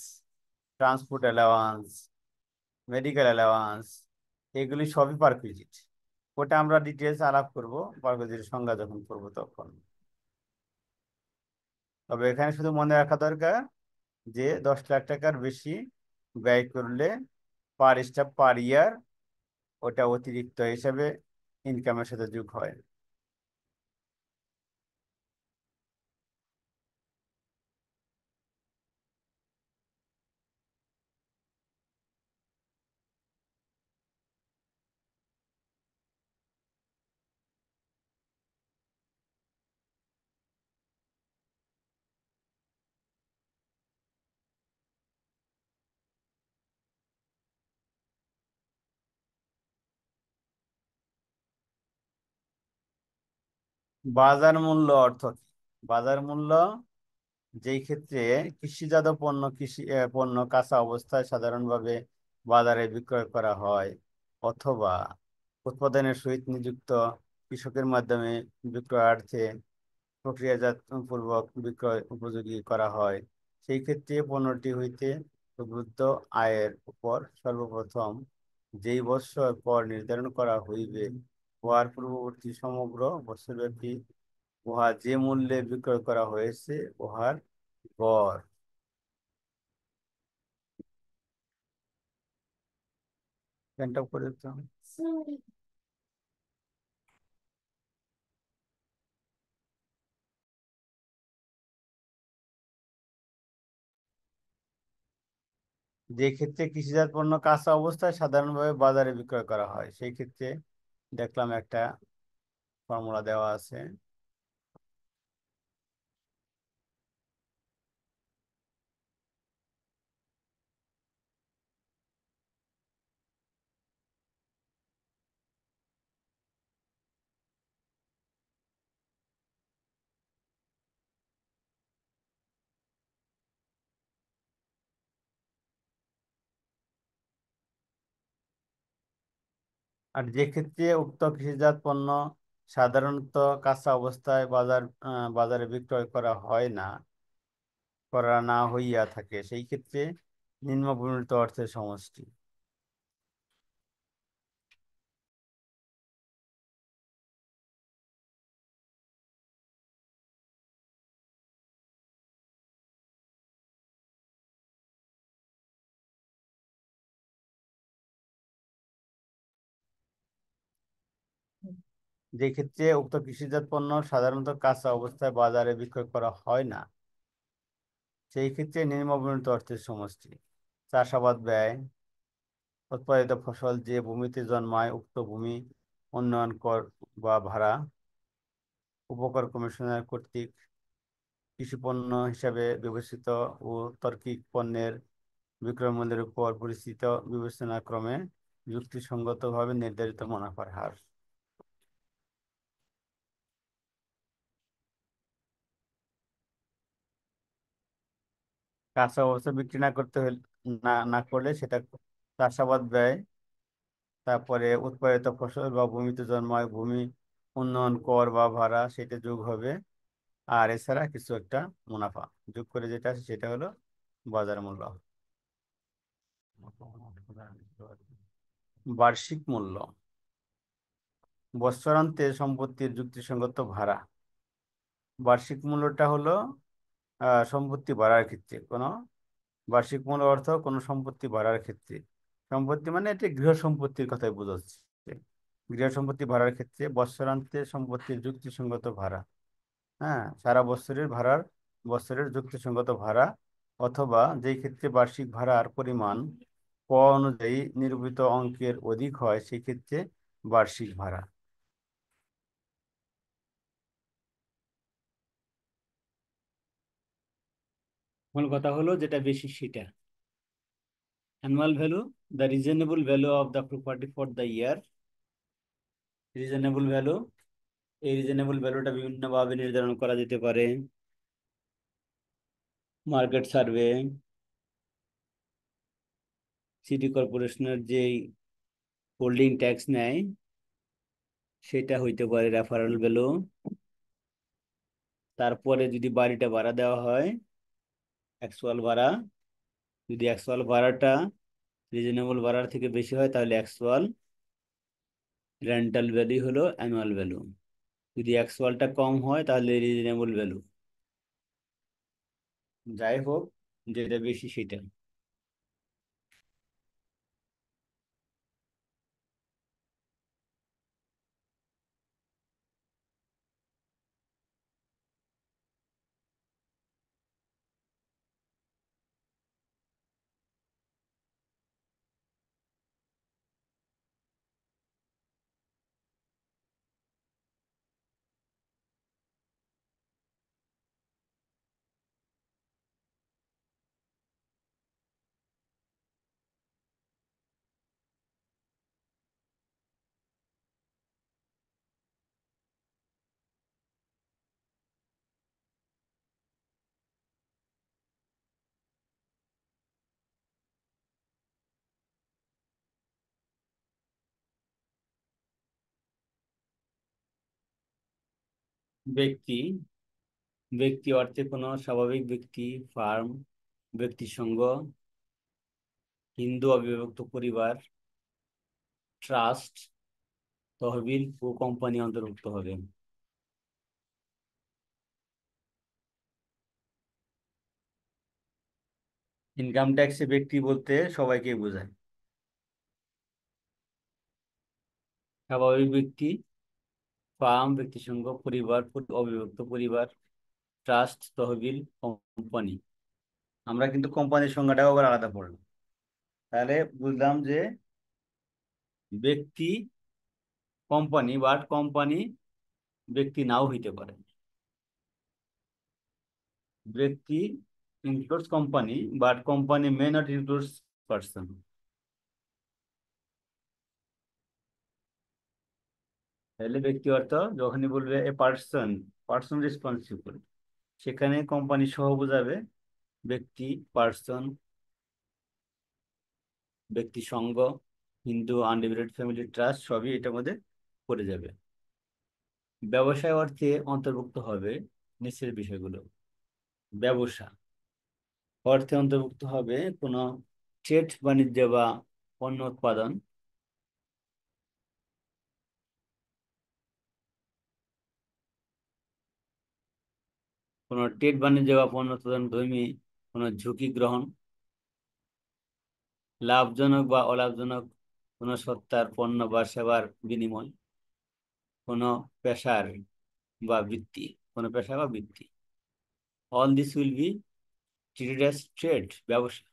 transport allowance, medical allowance, এগুলি সবই পারকুইজিট। ওটা আমরা ডিটেলস আলাপ করব পারকুইজিটের সংজ্ঞা যখন করবো তখন। তবে এখানে শুধু মনে রাখা দরকার যে 10 লাখ টাকার বেশি ব্যয় করলে পার স্টাফ পার ইয়ার ওটা অতিরিক্ত হিসাবে ইনকামের সাথে যোগ হয়। বাজার মূল্য অর্থ কি? বাজার মূল্য যেই ক্ষেত্রে কৃষিজাত পণ্য, পণ্য কাঁচা অবস্থায় সাধারণভাবে বাজারে বিক্রয় করা হয়, অথবা উৎপাদনের সহিত নিযুক্ত কৃষকের মাধ্যমে বিক্রয়ার্থে প্রক্রিয়াজাত পূর্বক বিক্রয় উপযোগী করা হয়, সেই ক্ষেত্রে পণ্যটি হইতে উদ্বুদ্ধ আয়ের উপর সর্বপ্রথম যেই বৎসর পর নির্ধারণ করা হইবে, উহার পূর্ববর্তী সমগ্র বৎসরব্যাপী উহা যে মূল্যে বিক্রয় করা হয়েছে উহার গড়। প্যান্টটা করে দিতে হবে। যে ক্ষেত্রে কৃষিজাত পণ্য কাঁচা অবস্থায় সাধারণভাবে বাজারে বিক্রয় করা হয় সেই ক্ষেত্রে দেখলাম একটা ফর্মুলা দেওয়া আছে। আর যে ক্ষেত্রে উক্ত কৃষিজাত পণ্য সাধারণত কাঁচা অবস্থায় বাজারে বিক্রয় করা না হইয়া থাকে সেই ক্ষেত্রে নিম্নবর্ণিত অর্থের সমষ্টি। যে ক্ষেত্রে উক্ত কৃষিজাত পণ্য সাধারণত কাঁচা অবস্থায় বাজারে বিক্রয় করা হয় না সেই ক্ষেত্রে নিম্নবর্ণিত অর্থের সমষ্টি। চাষাবাদ ব্যয়, উৎপাদিত ফসল যে ভূমিতে জন্মায় উক্ত ভূমি উন্নয়ন কর বা ভাড়া উপকর কমিশনার কর্তৃক কৃষি পণ্য হিসাবে বিবেচিত ও তার্কিক পণ্যের বিক্রয় মূল্যের উপর পরিস্থিত বিবেচনাক্রমে যুক্তিসঙ্গতভাবে নির্ধারিত মুনাফার হার। কাঁচা অবস্থা বিক্রি না করতে হলে না না করলে সেটা চাষাবাদ ব্যয়, তারপরে উৎপাদিত ফসল বা ভূমিতে জন্মায় ভূমি উন্নয়ন কর বা ভাড়া সেটা যোগ হবে, আর এছাড়া কিছু একটা মুনাফা যোগ করে যেটা আছে সেটা হলো বাজার মূল্য। বার্ষিক মূল্য বৎসরান্তে সম্পত্তির যুক্তিসঙ্গত ভাড়া। বার্ষিক মূল্যটা হলো সম্পত্তি ভাড়ার ক্ষেত্রে বার্ষিক মূল্য অর্থ কোনো সম্পত্তি ভাড়ার ক্ষেত্রে, সম্পত্তি মানে এটা গৃহ সম্পত্তির কথাই বোঝাচ্ছে। গৃহ সম্পত্তি ভাড়ার ক্ষেত্রে বৎসরান্তে সম্পত্তির যুক্তিসঙ্গত ভাড়া, হ্যাঁ, সারা বছরের যুক্তিসঙ্গত ভাড়া, অথবা যেই ক্ষেত্রে বার্ষিক ভাড়ার পরিমাণ ক অনুযায়ী নিরূপিত অঙ্কের অধিক হয় সেই ক্ষেত্রে বার্ষিক ভাড়া। মূল কথা হলো যেটা বেশি সেটা annual value, the reasonable value of the property for the year. Reasonable value, এই রিজনেবল ভ্যালুটা বিভিন্নভাবে নির্ধারণ করা যেতে পারে। মার্কেট সার্ভে, সিটি কর্পোরেশনের যে হোল্ডিং ট্যাক্স নেয় সেটা হইতে পারে রেফারেল ভ্যালু। তারপরে যদি বাড়িটা ভাড়া দেওয়া হয় অ্যাকচুয়াল ভাড়া, যদি অ্যাকচুয়াল ভাড়াটা রিজনেবল ভাড়ার থেকে বেশি হয় তাহলে অ্যাকচুয়াল রেন্টাল ভ্যালু হলো অ্যানুয়াল ভ্যালু, যদি অ্যাকচুয়ালটা কম হয় তাহলে রিজনেবল ভ্যালু। যাই হোক, যেটা বেশি সেটা। ব্যক্তি, ব্যক্তি অর্থে কোনো স্বাভাবিক ব্যক্তি, ফার্ম, ব্যক্তি সংঘ, হিন্দু অবিভক্ত পরিবার, ট্রাস্ট, তহবিল ও কোম্পানি অন্তর্ভুক্ত হবে। ইনকাম ট্যাক্সে ব্যক্তি বলতে সবাইকে বোঝায়। স্বাভাবিক ব্যক্তি, ফার্ম, ব্যক্তিসংঘ, পরিবার, অবিভক্ত পরিবার, ট্রাস্ট, তহবিল, কোম্পানি। আমরা কিন্তু কোম্পানির সংজ্ঞাটাও আবার আলাদা পড়লাম। তাহলে বুঝলাম যে ব্যক্তি কোম্পানি, বাট কোম্পানি ব্যক্তি নাও হইতে পারে। ব্যক্তি includes company, but company may not include person. তাহলে ব্যক্তি অর্থ যখনই বলবে এ পার্সন, পার্সন রেসপন্সিবল, সেখানে কোম্পানি সহ বোঝাবে ব্যক্তি, পার্সন, ব্যক্তি সংঘ, হিন্দু আনডিভাইডেড ফ্যামিলি ট্রাস্ট সবই এটার মধ্যে পড়ে যাবে। ব্যবসায় অর্থে অন্তর্ভুক্ত হবে নিচের বিষয়গুলো। ব্যবসা অর্থে অন্তর্ভুক্ত হবে কোনো ট্রেড বাণিজ্য বা পণ্য উৎপাদন, কোনো ট্রেড বাণিজ্য বা পণ্য উৎপাদন ধর্মী কোনো ঝুঁকি গ্রহণ, লাভজনক বা অলাভজনক কোনো সত্তার পণ্য বা সেবার বিনিময়, কোনো পেশার বা বৃত্তি, কোনো পেশা বা বৃত্তি। All this will be treated as trade, ব্যবসা।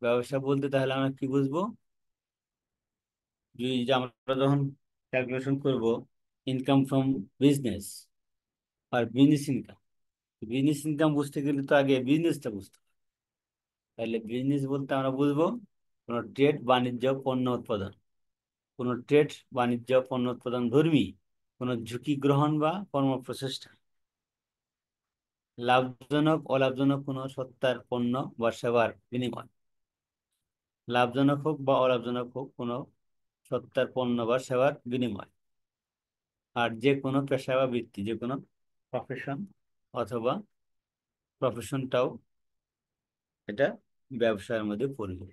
ব্যবসা বলতে তাহলে আমরা কি বুঝবো? যে আমরা যখন ক্যালকুলেশন করব ইনকাম ফ্রম বিজনেস আর বিজনেস ইনকাম, বিজনেস ইনকাম বুঝতে গেলে তো আগে বিজনেসটা বুঝতে হবে। তাহলে বিজনেস বলতে আমরা বুঝবো কোনো ট্রেড বাণিজ্য পণ্য উৎপাদন, কোনো ট্রেড বাণিজ্য পণ্য উৎপাদন ধর্মী কোনো ঝুঁকি গ্রহণ বা কর্ম প্রচেষ্টা, লাভজনক অলাভজনক কোনো সত্তার পণ্য বা সেবার বিনিময়, লাভজনক হোক বা অলাভজনক হোক কোনো সত্তার পণ্য বা সেবার বিনিময়। আর যে কোনো পেশা বা বৃত্তি, যে কোনো প্রফেশন অথবা প্রফেশনটাও এটা ব্যবসার মধ্যে পড়বে।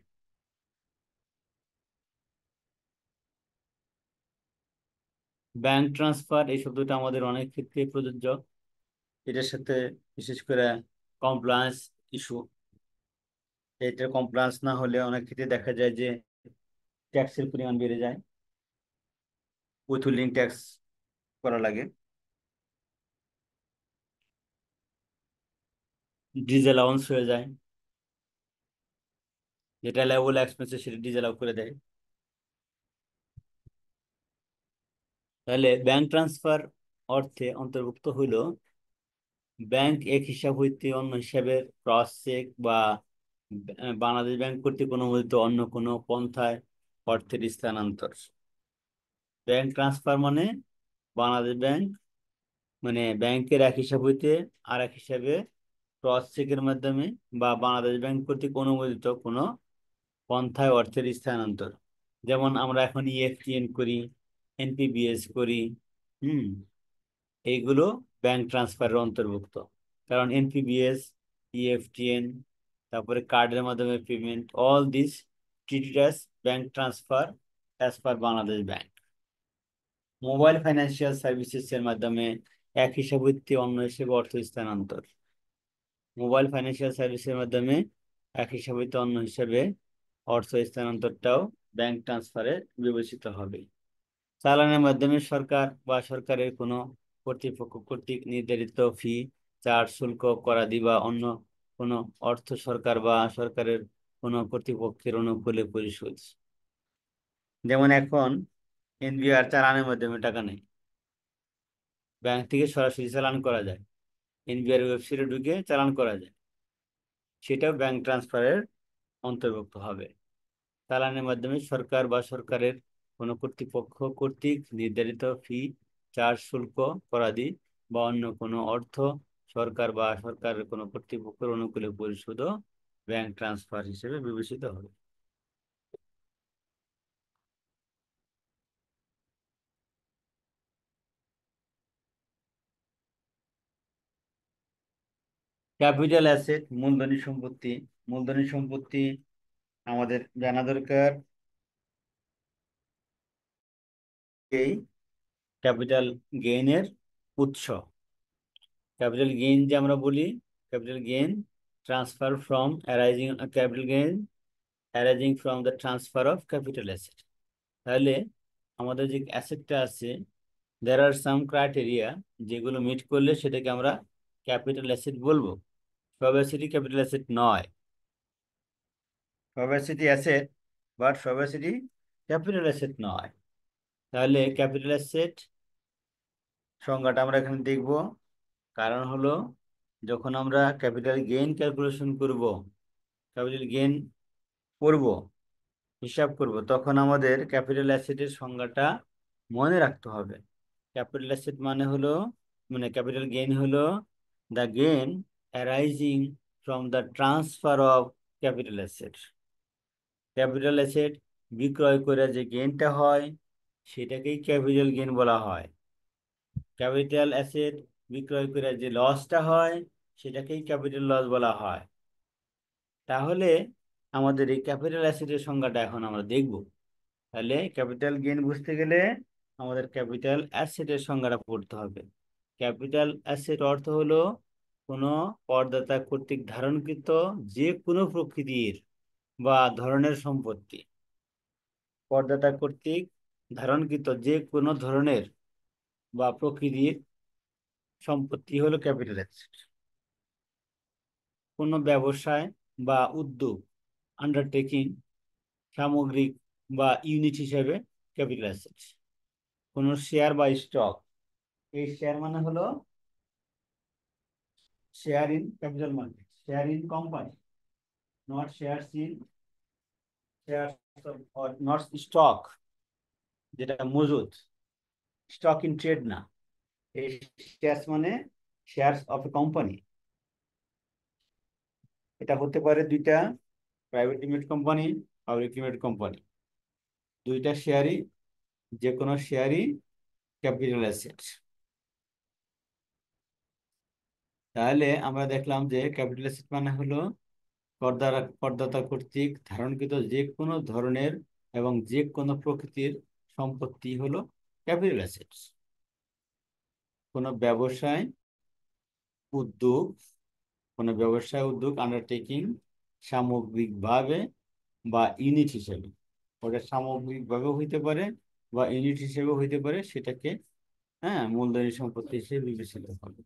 ব্যাংক ট্রান্সফার এই শব্দটা আমাদের অনেক ক্ষেত্রে প্রযোজ্য। এটার সাথে বিশেষ করে কমপ্লায়েন্স ইস্যু, এটা কমপ্লায়েন্স না হলে অনেক ক্ষেত্রে দেখা যায় যে ট্যাক্সের পরিমাণ বেড়ে যায়, উইথহোল্ডিং ট্যাক্স করা লাগে, ডিসঅ্যালাউন্স হয়ে যায়, যেটা লেভেল এক্সপেন্সে সেটা ডিসঅ্যালাউ করে দেয়। তাহলে ব্যাংক ট্রান্সফার অর্থে অন্তর্ভুক্ত হইল ব্যাংক এক হিসাব হইতে অন্য হিসাবের ক্রস চেক বা বাংলাদেশ ব্যাংক কর্তৃক অনুমোদিত অন্য কোনো পন্থায় অর্থের স্থানান্তর। ব্যাংক ট্রান্সফার মানে বাংলাদেশ ব্যাংক মানে ব্যাংকের এক হিসাব হইতে আর এক হিসাবে ক্রস চেকের মাধ্যমে বা বাংলাদেশ ব্যাংক কর্তৃক অনুমোদিত কোনো পন্থায় অর্থের স্থানান্তর। যেমন আমরা এখন ইএফটিএন করি, এনপিবিএস করি, হুম, এইগুলো ব্যাংক ট্রান্সফারের অন্তর্ভুক্ত। কারণ এনপিবিএস, ইএফটিএন, তারপরে কার্ডের মাধ্যমে payment, all this treated as bank transfer as per Bangladesh bank. Mobile financial services এর মাধ্যমে এক হিসাব হইতে অন্য হিসাবে অর্থ স্থানান্তর। মোবাইল ফাইন্যান্সিয়াল সার্ভিসের মাধ্যমে এক হিসাব হইতে অন্য হিসাবে অর্থ স্থানান্তরটাও ব্যাংক ট্রান্সফারে বিবেচিত হবে। চালানের মাধ্যমে সরকার বা সরকারের কোনো কর্তৃপক্ষ কর্তৃক নির্ধারিত ফি, চার্জ, শুল্ক, করাদি বা অন্য কোনো অর্থ সরকার বা সরকারের কোনো কর্তৃপক্ষের অনুকূলে পরিশোধ। যেমন এখন এনবিআর চালানের মাধ্যমে টাকা নেই, ব্যাংক থেকে সরাসরি চালান করা যায়, এনবিআর ওয়েবসাইটে ঢুকে চালান করা যায়, সেটাও ব্যাংক ট্রান্সফারের অন্তর্ভুক্ত হবে। চালানের মাধ্যমে সরকার বা সরকারের কোনো কর্তৃপক্ষ কর্তৃক নির্ধারিত ফি, চার্জ, শুল্ক, করাদি বা অন্য কোনো অর্থ সরকার বা সরকারের কোনো কর্তৃপক্ষের অনুকূলে পরিশোধ ব্যাংক ট্রান্সফার হিসেবে বিবেচিত হবে। ক্যাপিটাল অ্যাসেট, মূলধনী সম্পত্তি। মূলধনী সম্পত্তি আমাদের জানা দরকার এই ক্যাপিটাল গেইনের উৎস। ক্যাপিটাল গেইন যে আমরা বলি, capital gain transfer from arising capital gain arising from the transfer of capital asset. তাহলে আমাদের যে অ্যাসেটটা আছে, দেয়ার আর সাম ক্রাইটেরিয়া, যেগুলো মিট করলে সেটাকে আমরা ক্যাপিটাল অ্যাসেট বলবো। সব অ্যাসেটই ক্যাপিটাল অ্যাসেট নয়। সব অ্যাসেটই অ্যাসেট, বাট সব অ্যাসেটই ক্যাপিটাল অ্যাসেট নয়। তাহলে ক্যাপিটাল অ্যাসেট সংজ্ঞাটা আমরা এখানে দেখব। কারণ হলো, যখন আমরা ক্যাপিটাল গেইন ক্যালকুলেশন করব, ক্যাপিটাল গেইন করব, হিসাব করব, তখন আমাদের ক্যাপিটাল অ্যাসেটের সংজ্ঞাটা মনে রাখতে হবে। ক্যাপিটাল অ্যাসেট মানে হলো, মানে ক্যাপিটাল গেইন হলো the gain arising from the transfer of capital asset. Capital asset বিক্রয় করে যে গেইনটা হয় সেটাকেই ক্যাপিটাল গেইন বলা হয়। ক্যাপিটাল অ্যাসেট বিক্রয় করে যে লসটা হয় সেটাকেই ক্যাপিটাল লস বলা হয়। তাহলে আমাদের এই ক্যাপিটাল অ্যাসেটের সংজ্ঞাটা এখন আমরা দেখব। তাহলে ক্যাপিটাল গেইন বুঝতে গেলে আমাদের ক্যাপিটাল অ্যাসেটের সংজ্ঞাটা পড়তে হবে। ক্যাপিটাল অ্যাসেট অর্থ হলো কোনো করদাতা কর্তৃক ধারণকৃত যে কোনো প্রকৃতির বা ধরনের সম্পত্তি। করদাতা কর্তৃক ধারণকৃত যে কোনো ধরনের বা প্রকৃতির সম্পত্তি হলো ক্যাপিটাল অ্যাসেট। কোনো ব্যবসায় বা উদ্যোগ, আন্ডারটেকিং, সামগ্রিক বা ইউনিট হিসেবে ক্যাপিটাল অ্যাসেট। কোনো শেয়ার বা স্টক, এই শেয়ার মানে হলো share in capital market, share in company, not shares in share, not stock যেটা মজুদ, স্টক ইন ট্রেড না। এই শেয়ারস মানে শেয়ারস অফ এ কোম্পানি। এটা হতে পারে দুইটা, private limited company, public limited company, দুইটা শেয়ারই, যে কোনো শেয়ারই ক্যাপিটাল অ্যাসেট। তাহলে আমরা দেখলাম যে ক্যাপিটাল অ্যাসেট মানে হলো করদাতা কর্তৃক ধারণকৃত যে কোনো ধরনের এবং যে কোনো প্রকৃতির সম্পত্তি হলো ক্যাপিটাল অ্যাসেটস। কোনো ব্যবসায় উদ্যোগ, কোনো ব্যবসায় উদ্যোগ আন্ডারটেকিং সামগ্রিকভাবে বা ইউনিট হিসেবে, ওটা সামগ্রিকভাবেও হইতে পারে বা ইউনিট হিসেবেও হইতে পারে, সেটাকে মূলধনী সম্পত্তি হিসেবে বিবেচিত হবে।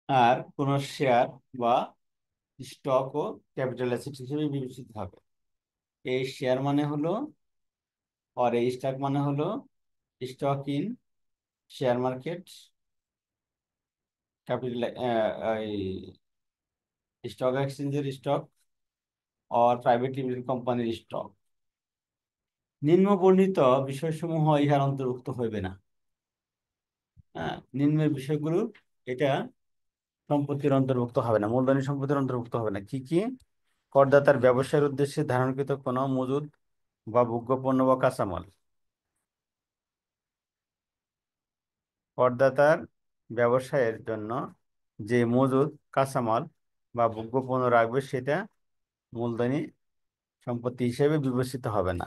আর কোন শেয়ার বা স্টকও ক্যাপিটাল অ্যাসেট হিসেবে বিবেচিত হবে। এই শেয়ার মানে হলো, আর এই স্টক মানে হলো stock in share market, capital stock এক্সচেঞ্জের স্টক, আর প্রাইভেট লিমিটেড কোম্পানির স্টক। নিম্ন বর্ণিত বিষয়সমূহ ইহার অন্তর্ভুক্ত হইবে না। নিম্নের বিষয়গুলো এটা সম্পত্তির অন্তর্ভুক্ত হবে না, মূলধনী সম্পত্তির অন্তর্ভুক্ত হবে না। কি কি? করদাতার ব্যবসায়ের উদ্দেশ্যে ধারণকৃত কোনো মজুদ বা ভোগ্য পণ্য বা কাঁচামাল। করদাতার ব্যবসায়ের জন্য যে মজুদ, কাঁচামাল বা ভোগ্য পণ্য রাখবে সেটা মূলধনী সম্পত্তি হিসেবে বিবেচিত হবে না।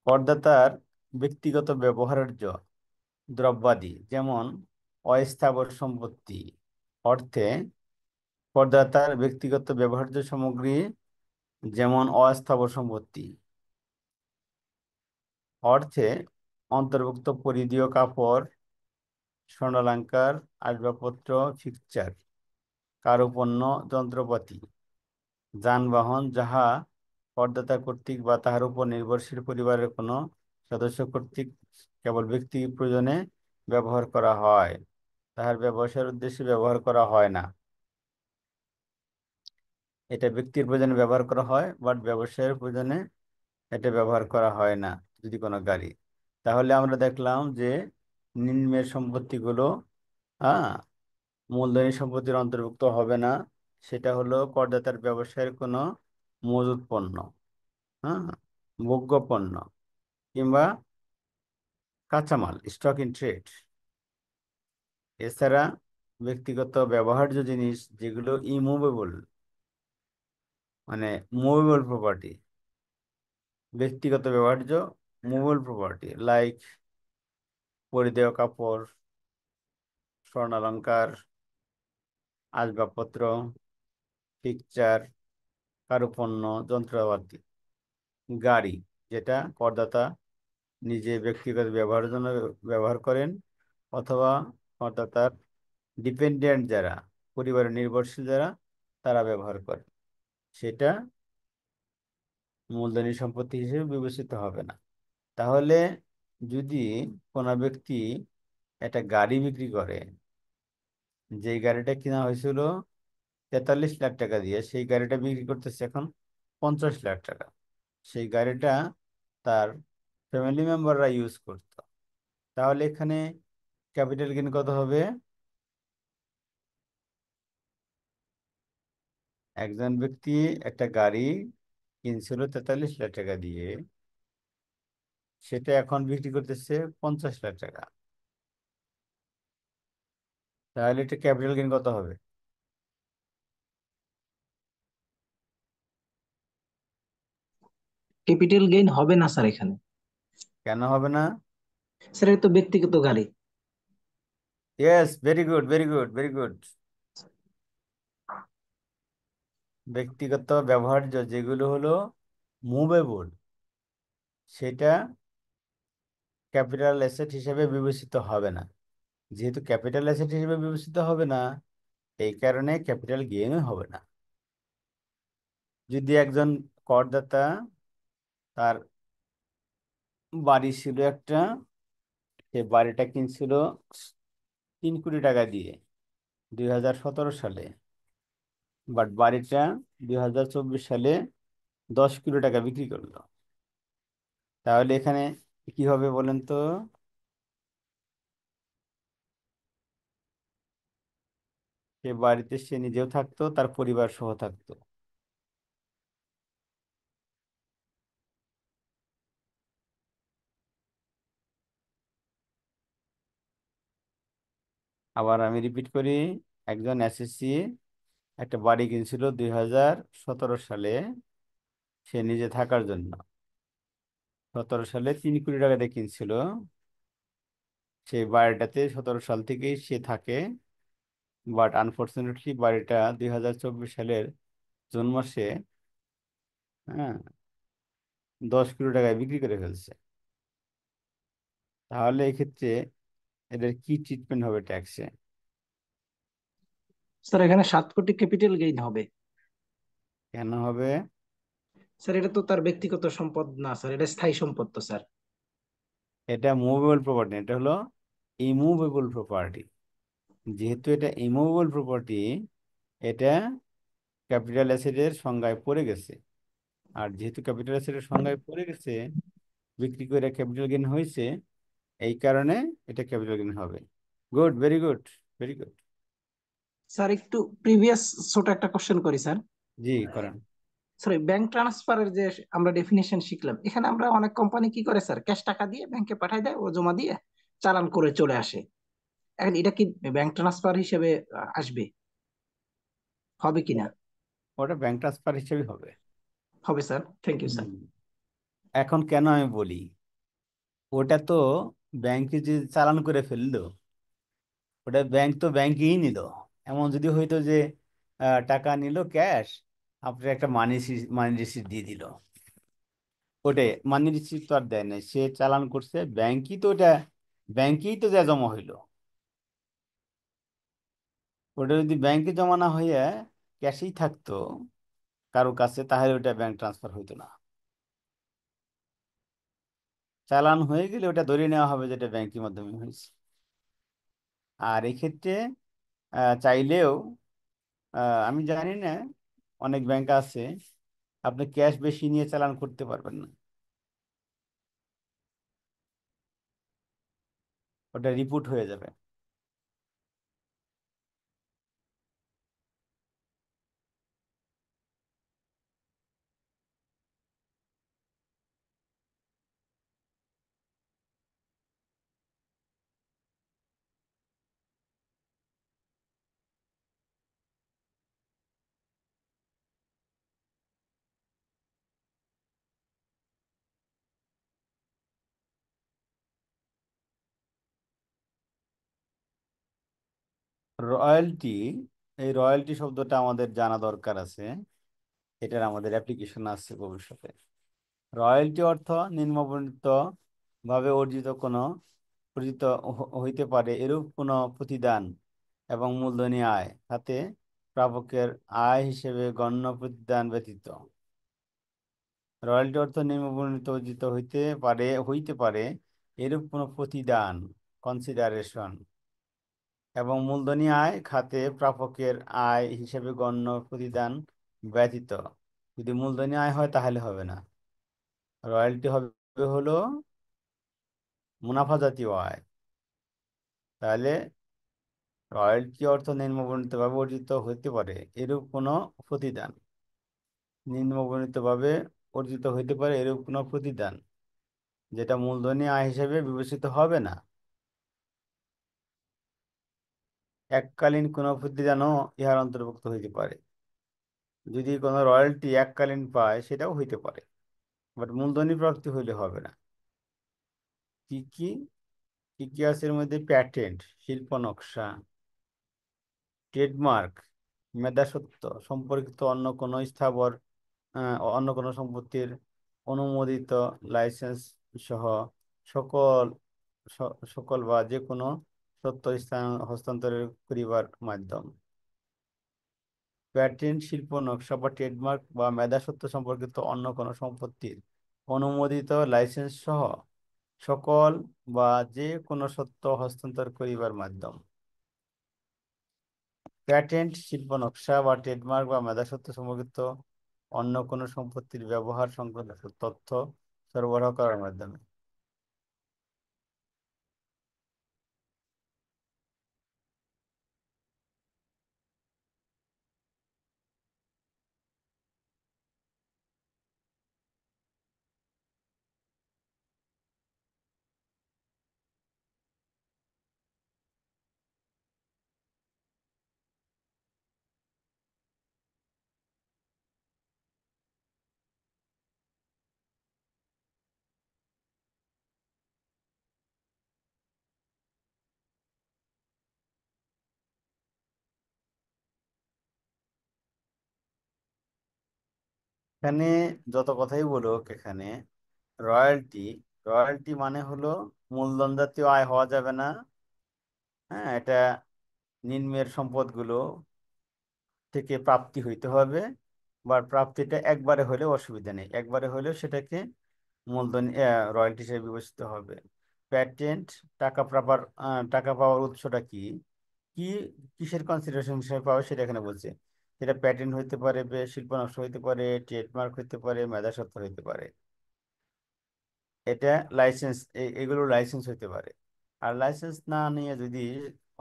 করদাতার ব্যক্তিগত ব্যবহার্য দ্রব্যাদি যেমন অস্থাবর সম্পত্তি অর্থে, করদাতার ব্যক্তিগত ব্যবহার্য সামগ্রী যেমন অস্থাবর সম্পত্তি অর্থে অন্তর্ভুক্ত পরিধেয় কাপড়, স্বর্ণালংকার, আসবাবপত্র, ফিকচার, কারুপণ্য, যন্ত্রপাতি, যানবাহন, যাহা করদাতা কর্তৃক বা তাহার উপর নির্ভরশীল পরিবারের কোনো সদস্য কর্তৃক কেবল ব্যক্তি প্রয়োজনে ব্যবহার করা হয়, তাহার ব্যবসায়ের উদ্দেশ্যে ব্যবহার করা হয় না। এটা ব্যক্তির প্রয়োজনে ব্যবহার করা হয়, বাট ব্যবসায়ের প্রয়োজনে এটা ব্যবহার করা হয় না যদি কোনো গাড়ি। তাহলে আমরা দেখলাম যে নিম্নের সম্পত্তিগুলো মূলধনী সম্পত্তির অন্তর্ভুক্ত হবে না। সেটা হলো করদাতার ব্যবসায়ের কোনো মজুত পণ্য, হ্যাঁ, ভোগ্য পণ্য কিংবা কাঁচামাল, স্টক ইন ট্রেড, এছাড়া ব্যক্তিগত ব্যবহার্য জিনিস যেগুলো ইমুভেবল, মানে মুভেবল প্রপার্টি, ব্যক্তিগত ব্যবহার্য মুভেবল প্রপার্টি লাইক পরিধেয় কাপড়, স্বর্ণালঙ্কার, আসবাবপত্র, পিকচার, কারুপণ্য, যন্ত্রপাতি, গাড়ি, যেটা করদাতা নিজে ব্যক্তিগত ব্যবহারের জন্য ব্যবহার করেন, অথবা করদাতার ডিপেন্ডেন্ট যারা, পরিবারের নির্ভরশীল যারা, তারা ব্যবহার করে, সেটা মূলধনী সম্পত্তি হিসেবে বিবেচিত হবে না। তাহলে যদি কোনো ব্যক্তি একটা গাড়ি বিক্রি করে, যে গাড়িটা কেনা হয়েছিল 43 লাখ টাকা দিয়ে, সেই গাড়িটা বিক্রি করতেছে এখন 50 লাখ টাকা, সেই গাড়িটা তার ফ্যামিলি মেম্বাররা ইউজ করতো, তাহলে এখানে ক্যাপিটাল গেইন কত হবে? একজন ব্যক্তি একটা গাড়ি কিনছিল 43 লাখ টাকা দিয়ে, সেটা এখন বিক্রি করতেছে 50 লাখ টাকা, তাহলে এটা ক্যাপিটাল গেইন কত হবে? ক্যাপিটাল গেইন হবে না স্যার এখানে। কেন হবে না? স্যার এটা তো ব্যক্তিগত গাড়ি। Yes, very good, very good, very good. ব্যক্তিগত ব্যবহার্য যেগুলো হলো মুভেবল, সেটা ক্যাপিটাল অ্যাসেট হিসেবে বিবেচিত হবে না। যেহেতু ক্যাপিটাল অ্যাসেট হিসেবে বিবেচিত হবে না, এই কারণে ক্যাপিটাল গেইনও হবে না। যদি একজন করদাতা, তার বাড়ি ছিল একটা, সে বাড়িটা কিনছিল 3 কোটি টাকা দিয়ে 2017 সালে, বাট বাড়িটা 2024 সালে 10 কোটি টাকা বিক্রি করলো, তাহলে এখানে কি হবে বলেন তো? সে বাড়িতে সে নিজেও থাকতো, তার পরিবার সহ থাকতো। আবার আমি রিপিট করি, একজন এসএসসি একটা বাড়ি কিনছিল 2017 সালে, সে নিজে থাকার জন্য। 17 সালে 3 কোটি টাকা দিয়ে কিনছিল, সেই বাড়িটাতে 17 সাল থেকেই সে থাকে, বাট আনফর্চুনেটলি বাড়িটা 2024 সালের জুন মাসে, হ্যাঁ, 10 কোটি টাকায় বিক্রি করে ফেলছে। তাহলে এক্ষেত্রে এদের কি ট্রিটমেন্ট হবে ট্যাক্সে? স্যার এখানে 7 কোটি ক্যাপিটাল গেইন হবে। কেন হবে? স্যার এটা তো তার ব্যক্তিগত সম্পদ না স্যার, এটা স্থায়ী সম্পদ তো স্যার। এটা মুভেবল প্রপার্টি, এটা হলো ইমুভেবল প্রপার্টি। যেহেতু এটা ইমুভেবল প্রপার্টি, এটা ক্যাপিটাল অ্যাসেটের সংজ্ঞায় পড়ে গেছে। আর যেহেতু ক্যাপিটাল অ্যাসেটের সংজ্ঞায় পড়ে গেছে, বিক্রি করে ক্যাপিটাল গেইন হয়েছে, এই কারণে এটা ক্যাপিটাল গেইন হবে। Good, very good, very good. Sir একটু প্রিভিয়াস ছোট একটা কোশ্চেন করি স্যার। জি, করেন। সরি, ব্যাংক ট্রান্সফারের যে আমরা ডেফিনেশন শিখলাম, এখানে আমরা অনেক কোম্পানি কি করে স্যার, ক্যাশ টাকা দিয়ে ব্যাংকে পাঠায় দেয়, ও জমা দিয়ে চালান করে চলে আসে। এখন এটা কি ব্যাংক ট্রান্সফার হিসেবে আসবে, হবে কিনা? ওটা ব্যাংক ট্রান্সফার হিসেবে হবে। হবে স্যার, থ্যাংক ইউ স্যার। হুম। এখন কেন আমি বলি, ওটা তো ব্যাংকে যে চালান করে ফেললো, ওটা ব্যাংক তো ব্যাংকেই নিল। এমন যদি হইতো যে টাকা নিল ক্যাশ, আপনার একটা মানি মানি রিসিট দিয়ে দিল, ওটাই মানি রিসিট তো আর দেয় নাই, সে চালান করছে, ব্যাংকই তো ওটা, ব্যাংকেই তো যা জমা হইলো। ওটা যদি ব্যাংকে জমা না হইয়া ক্যাশেই থাকতো কারো কাছে, তাহলে ওটা ব্যাংক ট্রান্সফার হইতো না। চালান হয়ে গেলে ওটা ধরে নেওয়া হবে যেটা ব্যাংকের মাধ্যমে হয়েছে। আর এক্ষেত্রে চাইলেও, আমি জানি না, অনেক ব্যাংক আছে আপনি ক্যাশ বেশি নিয়ে চালান করতে পারবেন না, ওটা রিপুট হয়ে যাবে। রয়্যালটি, এই রয়্যালটি শব্দটা আমাদের জানা দরকার আছে, এটার আমাদের অ্যাপ্লিকেশন আছে ভবিষ্যতে। রয়্যালটি অর্থ নিম্নবর্ণিত ভাবে অর্জিত হইতে পারে এরূপ কোনো প্রতিদান এবং মূলধনী আয়, হাতে প্রাপকের আয় হিসেবে গণ্য প্রতিদান ব্যতীত। রয়্যালটি অর্থ নিম্নবর্ণিত অর্জিত হইতে পারে এরূপ কোনো প্রতিদান, কনসিডারেশন, এবং মূলধনী আয় খাতে প্রাপকের আয় হিসেবে গণ্য প্রতিদান ব্যতীত। যদি মূলধনী আয় হয় তাহলে হবে না। রয়্যালটি হবে হলো মুনাফা জাতীয় আয়। তাহলে রয়্যালটি অর্থ নিম্নবর্ণিতভাবে অর্জিত হইতে পারে এরূপ কোনো প্রতিদান, নিম্নবর্ণিতভাবে অর্জিত হইতে পারে এরূপ কোনো প্রতিদান যেটা মূলধনী আয় হিসেবে বিবেচিত হবে না। এককালীন কোনো প্রতিদানও ইহার অন্তর্ভুক্ত হইতে পারে। যদি কোনো রয়্যালটি এককালীন পায় সেটাও হইতে পারে, বাট মূলধনী প্রাপ্তি হইলে হবে না। কি কি কি কি আছে এর মধ্যে? প্যাটেন্ট, শিল্প নকশা, ট্রেডমার্ক, মেধাস্বত্ব সম্পর্কিত অন্য কোনো সম্পত্তির অনুমোদিত লাইসেন্স সহ সকল সকল বা যে কোনো সত্য হস্তান্তরের করিবার মাধ্যম। প্যাটেন্ট, শিল্প নকশা বা ট্রেডমার্ক বা মেধাস্বত্ব সম্পর্কিত অন্য কোনো সম্পত্তির অনুমোদিত লাইসেন্স সহ সকল বা যে কোনো সত্য হস্তান্তর করিবার মাধ্যম। প্যাটেন্ট, শিল্প নকশা বা ট্রেডমার্ক বা মেধাস্বত্ব সম্পর্কিত অন্য কোনো সম্পত্তির ব্যবহার সংক্রান্ত তথ্য সরবরাহ করার মাধ্যমে। এখানে যত কথাই বলুক, এখানে রয়্যালটি, রয়্যালটি মানে হলো মূলধন জাতীয় আয় হওয়া যাবে না। হ্যাঁ, এটা নিম্নের সম্পদগুলো থেকে প্রাপ্তি হইতে হবে, বা প্রাপ্তিটা একবারে হলেও অসুবিধা নেই, একবারে হলেও সেটাকে মূলধন রয়্যালটি হিসেবে বিবেচিত হবে। প্যাটেন্ট, টাকা পাওয়ার উৎসটা কি, কি কিসের কনসিডারেশন হিসেবে পাওয়া সেটা এখানে বলছে। সেটা প্যাটেন্ট হইতে পারে, শিল্প নকশা হইতে পারে, ট্রেডমার্ক হইতে পারে, মেধাস্বত্ব হইতে পারে। এটা লাইসেন্স, এগুলো লাইসেন্স হইতে পারে। আর লাইসেন্স না নিয়ে যদি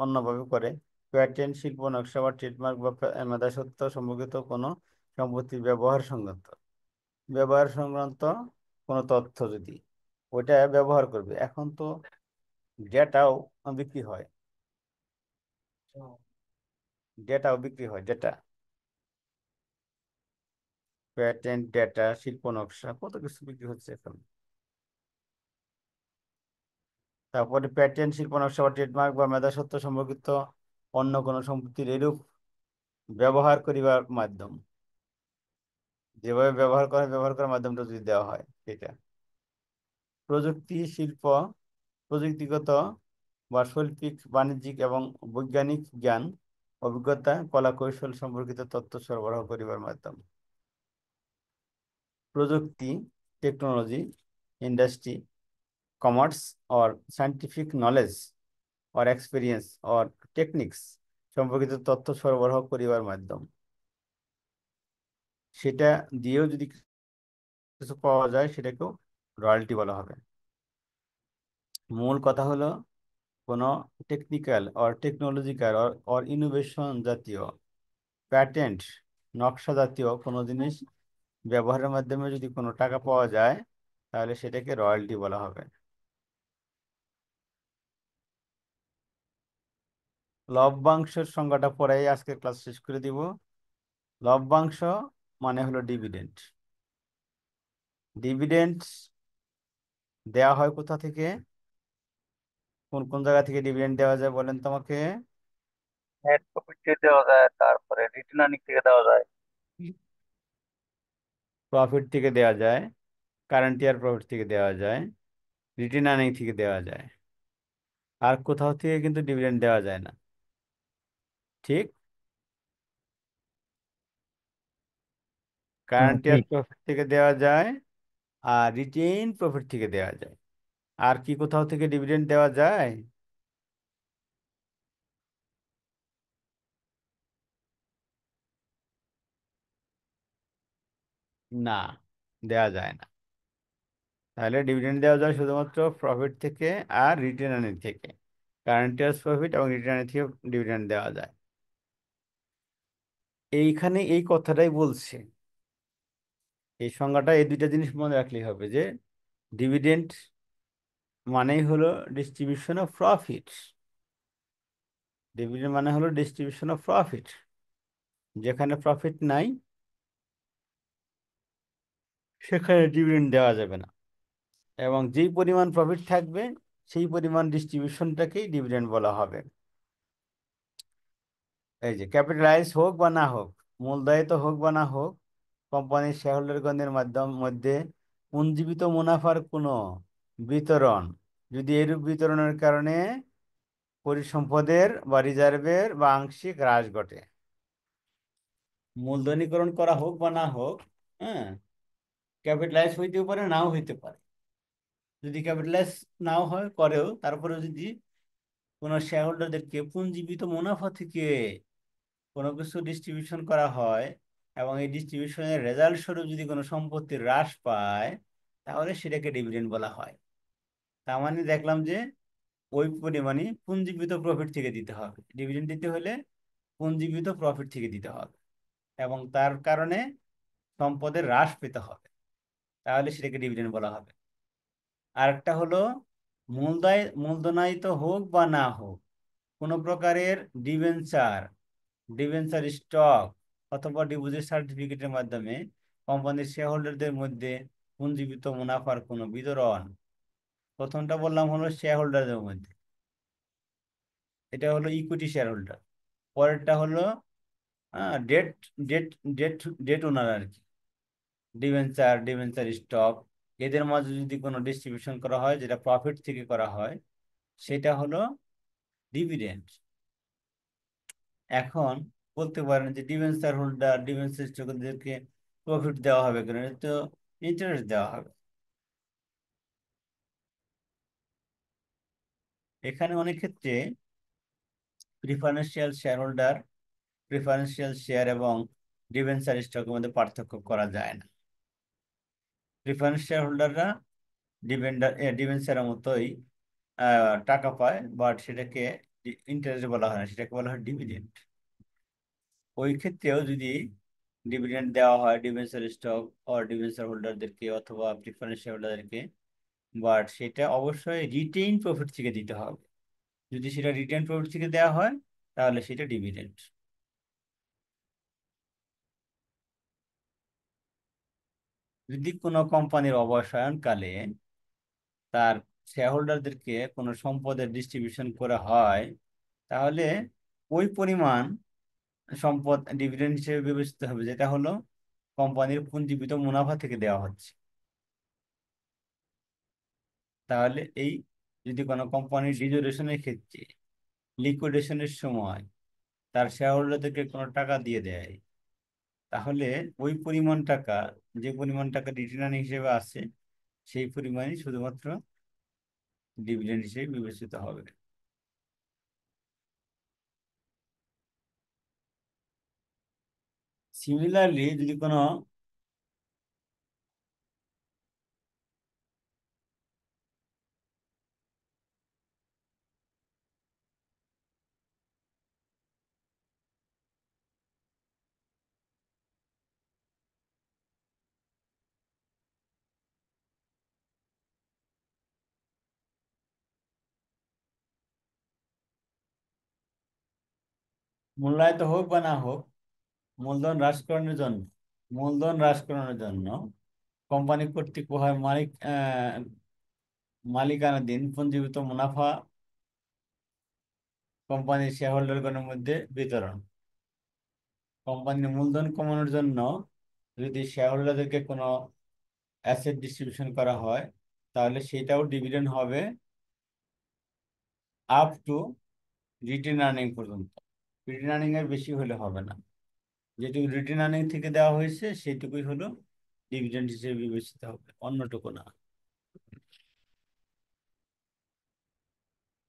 অন্যভাবে করে, প্যাটেন্ট, শিল্প নকশা বা ট্রেডমার্ক বা মেধাস্বত্ব সম্পর্কিত কোনো সম্পত্তির ব্যবহার সংক্রান্ত কোনো তথ্য যদি ওইটা ব্যবহার করবে। এখন তো ডেটাও বিক্রি হয়, ডেটা, প্যাটেন্ট, ডেটা, শিল্প নকশা, কত কিছু বিক্রি হচ্ছে এখন। তারপরে প্যাটেন্ট, শিল্প নকশা বা ট্রেডমার্ক বা মেধাস্বত্ব সম্পর্কিত অন্য কোনো সম্পত্তির এরূপ ব্যবহার করিবার মাধ্যম, যেভাবে ব্যবহার করার মাধ্যমটা যদি দেওয়া হয় সেটা। প্রযুক্তি, শিল্প, প্রযুক্তিগত বা শৈল্পিক, বাণিজ্যিক এবং বৈজ্ঞানিক জ্ঞান, অভিজ্ঞতা, কলা কৌশল সম্পর্কিত তথ্য সরবরাহ করিবার মাধ্যম। প্রযুক্তি, technology, industry, commerce or scientific knowledge or experience or techniques সম্পর্কিত তথ্য সরবরাহ করিবার মাধ্যম। সেটা দিয়েও যদি কিছু পাওয়া যায় সেটাকেও রয়্যালটি বলা হবে। মূল কথা হলো কোনো technical or technological or innovation জাতীয়, প্যাটেন্ট, নকশা জাতীয় কোনো জিনিস ব্যবহারের মাধ্যমে যদি কোনো টাকা পাওয়া যায় তাহলে সেটাকে রয়্যালটি বলা হবে। লভ্যাংশের সংজ্ঞাটা পরেই আজকের ক্লাস শেষ করে দিব। লভ্যাংশ মানে হলো ডিভিডেন্ড। ডিভিডেন্ড দেওয়া হয় কোথা থেকে, কোন কোন জায়গা থেকে ডিভিডেন্ড দেওয়া যায় বলেন তোমাকে? নেট প্রফিট থেকে দেওয়া যায়, তারপরে রিটেন আর্নিং থেকে দেওয়া যায়। প্রফিট থেকে দেওয়া যায়, কারেন্ট ইয়ার প্রফিট থেকে দেওয়া যায়, রিটেন আর্নিং থেকে দেওয়া যায়, আর কোথাও থেকে কিন্তু ডিভিডেন্ড দেওয়া যায় না। ঠিক, হুম, কারেন্ট ইয়ার ঠিক। প্রফিট থেকে দেওয়া যায় আর রিটেইন প্রফিট থেকে দেওয়া যায়। আর কি কোথাও থেকে ডিভিডেন্ড দেওয়া যায়? না, দেওয়া যায় না। তাহলে ডিভিডেন্ড দেওয়া যায় শুধুমাত্র প্রফিট থেকে আর রিটেন আর্নিং থেকে। কারেন্ট ইয়ার্স প্রফিট এবং রিটেন আর্নিং থেকে ডিভিডেন্ড দেওয়া যায়। এইখানে এই কথাটাই বলছে, এই সংজ্ঞাটা, এই দুইটা জিনিস মনে রাখলেই হবে যে ডিভিডেন্ড মানেই হলো ডিস্ট্রিবিউশন অফ প্রফিট। ডিভিডেন্ড মানে হলো ডিস্ট্রিবিউশন অফ প্রফিট। যেখানে প্রফিট নাই সেখানে ডিভিডেন্ড দেওয়া যাবে না, এবং যেই পরিমাণ প্রফিট থাকবে সেই পরিমাণ ডিস্ট্রিবিউশনটাকেই ডিভিডেন্ড বলা হবে। এই যে ক্যাপিটালাইজ হোক বা না হোক, মূলধারিত হোক বা না হোক, কোম্পানির শেয়ারহোল্ডারগণের মধ্যে পুঞ্জীবিত মুনাফার কোনো বিতরণ যদি এরূপ বিতরণের কারণে পরিসম্পদের বা রিজার্ভের বা আংশিক হ্রাস ঘটে, মূলধনীকরণ করা হোক বা না হোক, হ্যাঁ, ক্যাপিটালাইজ হইতেও পারে, নাও হইতে পারে। যদি ক্যাপিটালাইজ নাও হয় করেও, তারপরে যদি কোনো শেয়ারহোল্ডারদেরকে পুঞ্জীবিত মুনাফা থেকে কোনো কিছু ডিস্ট্রিবিউশন করা হয় এবং এই ডিস্ট্রিবিউশনের রেজাল্ট স্বরূপ যদি কোনো সম্পত্তির হ্রাস পায়, তাহলে সেটাকে ডিভিডেন্ড বলা হয়। তার মানে দেখলাম যে ওই পরিমাণই পুঞ্জীবিত প্রফিট থেকে দিতে হবে। ডিভিডেন্ড দিতে হলে পুঞ্জীবিত প্রফিট থেকে দিতে হবে এবং তার কারণে সম্পদের হ্রাস পেতে হবে, তাহলে সেটাকে ডিভিডেন্ড বলা হবে। আরেকটা হলো মূলধনায়িত হোক বা না হোক, কোনো প্রকারের ডিবেঞ্চার, ডিবেঞ্চার স্টক অথবা ডিপোজিট সার্টিফিকেটের মাধ্যমে কোম্পানির শেয়ার হোল্ডারদের মধ্যে পুঞ্জীবিত মুনাফার কোনো বিতরণ। প্রথমটা বললাম হলো শেয়ার হোল্ডারদের মধ্যে, এটা হলো ইকুইটি শেয়ার হোল্ডার। পরেরটা হলো ডেট ডেট ডেট ডেট ওনার আর কি, ডিবেঞ্চার, ডিবেঞ্চার স্টক, এদের মাঝে যদি কোনো ডিস্ট্রিবিউশন করা হয় যেটা প্রফিট থেকে করা হয়, সেটা হলো ডিভিডেন্ড। এখন বলতে পারেন যে ডিবেঞ্চার হোল্ডার, ডিবেঞ্চার স্টকদেরকে প্রফিট দেওয়া হবে কেন, এটা তো ইন্টারেস্ট দেওয়া হবে। এখানে অনেক ক্ষেত্রে preferential share holder, preferential share এবং ডিবেঞ্চার স্টকের মধ্যে পার্থক্য করা যায় না। প্রিফারেন্স শেয়ার হোল্ডাররা ডিবেঞ্চারের মতোই টাকা পায়, বাট সেটাকে ইন্টারেস্ট বলা হয় না, সেটাকে বলা হয় ডিভিডেন্ড। ওই ক্ষেত্রেও যদি ডিভিডেন্ড দেওয়া হয় ডিবেঞ্চার স্টক ও ডিবেঞ্চার হোল্ডারদেরকে অথবা প্রিফারেন্স শেয়ার হোল্ডারদেরকে, বাট সেটা অবশ্যই রিটেইন প্রফিট থেকে দিতে হবে। যদি সেটা রিটেইন প্রফিট থেকে দেওয়া হয় তাহলে সেটা ডিভিডেন্ড। যদি কোনো কোম্পানির অবসায়নকালে তার শেয়ার হোল্ডারদেরকে কোনো সম্পদের ডিস্ট্রিবিউশন করা হয়, তাহলে ওই পরিমাণ সম্পদ ডিভিডেন্ড হিসেবে বিবেচিত হবে, যেটা হলো কোম্পানির পুঞ্জীবিত মুনাফা থেকে দেওয়া হচ্ছে। তাহলে এই যদি কোনো কোম্পানির ডিজোরেশনের ক্ষেত্রে, লিকুইডেশনের সময় তার শেয়ার হোল্ডারদেরকে কোনো টাকা দিয়ে দেয়, তাহলে ওই পরিমাণ টাকা, যে পরিমাণ টাকা রিটার্ন হিসেবে আছে, সেই পরিমাণই শুধুমাত্র ডিভিডেন্ড হিসেবে বিবেচিত হবে। সিমিলারলি যদি কোনো মূল্যায়িত হোক বা না হোক, মূলধন হ্রাসকরণের জন্য মূলধন হ্রাসকরণের জন্য কোম্পানি কর্তৃক হয় মালিকানাধীন পুঞ্জীভূত মুনাফা কোম্পানির শেয়ার হোল্ডারগণের মধ্যে বিতরণ। কোম্পানির মূলধন কমানোর জন্য যদি শেয়ার হোল্ডারদেরকে কোনো অ্যাসেট ডিস্ট্রিবিউশন করা হয়, তাহলে সেটাও ডিভিডেন্ড হবে আপ টু রিটেন আর্নিং পর্যন্ত। রিটেন আর্নিং এর বেশি হলে হবে না। যেটুকু রিটেন আর্নিং থেকে দেওয়া হয়েছে সেইটুকুই হলো ডিভিডেন্ড হিসেবে বিবেচিত হবে, অন্যটুকু না।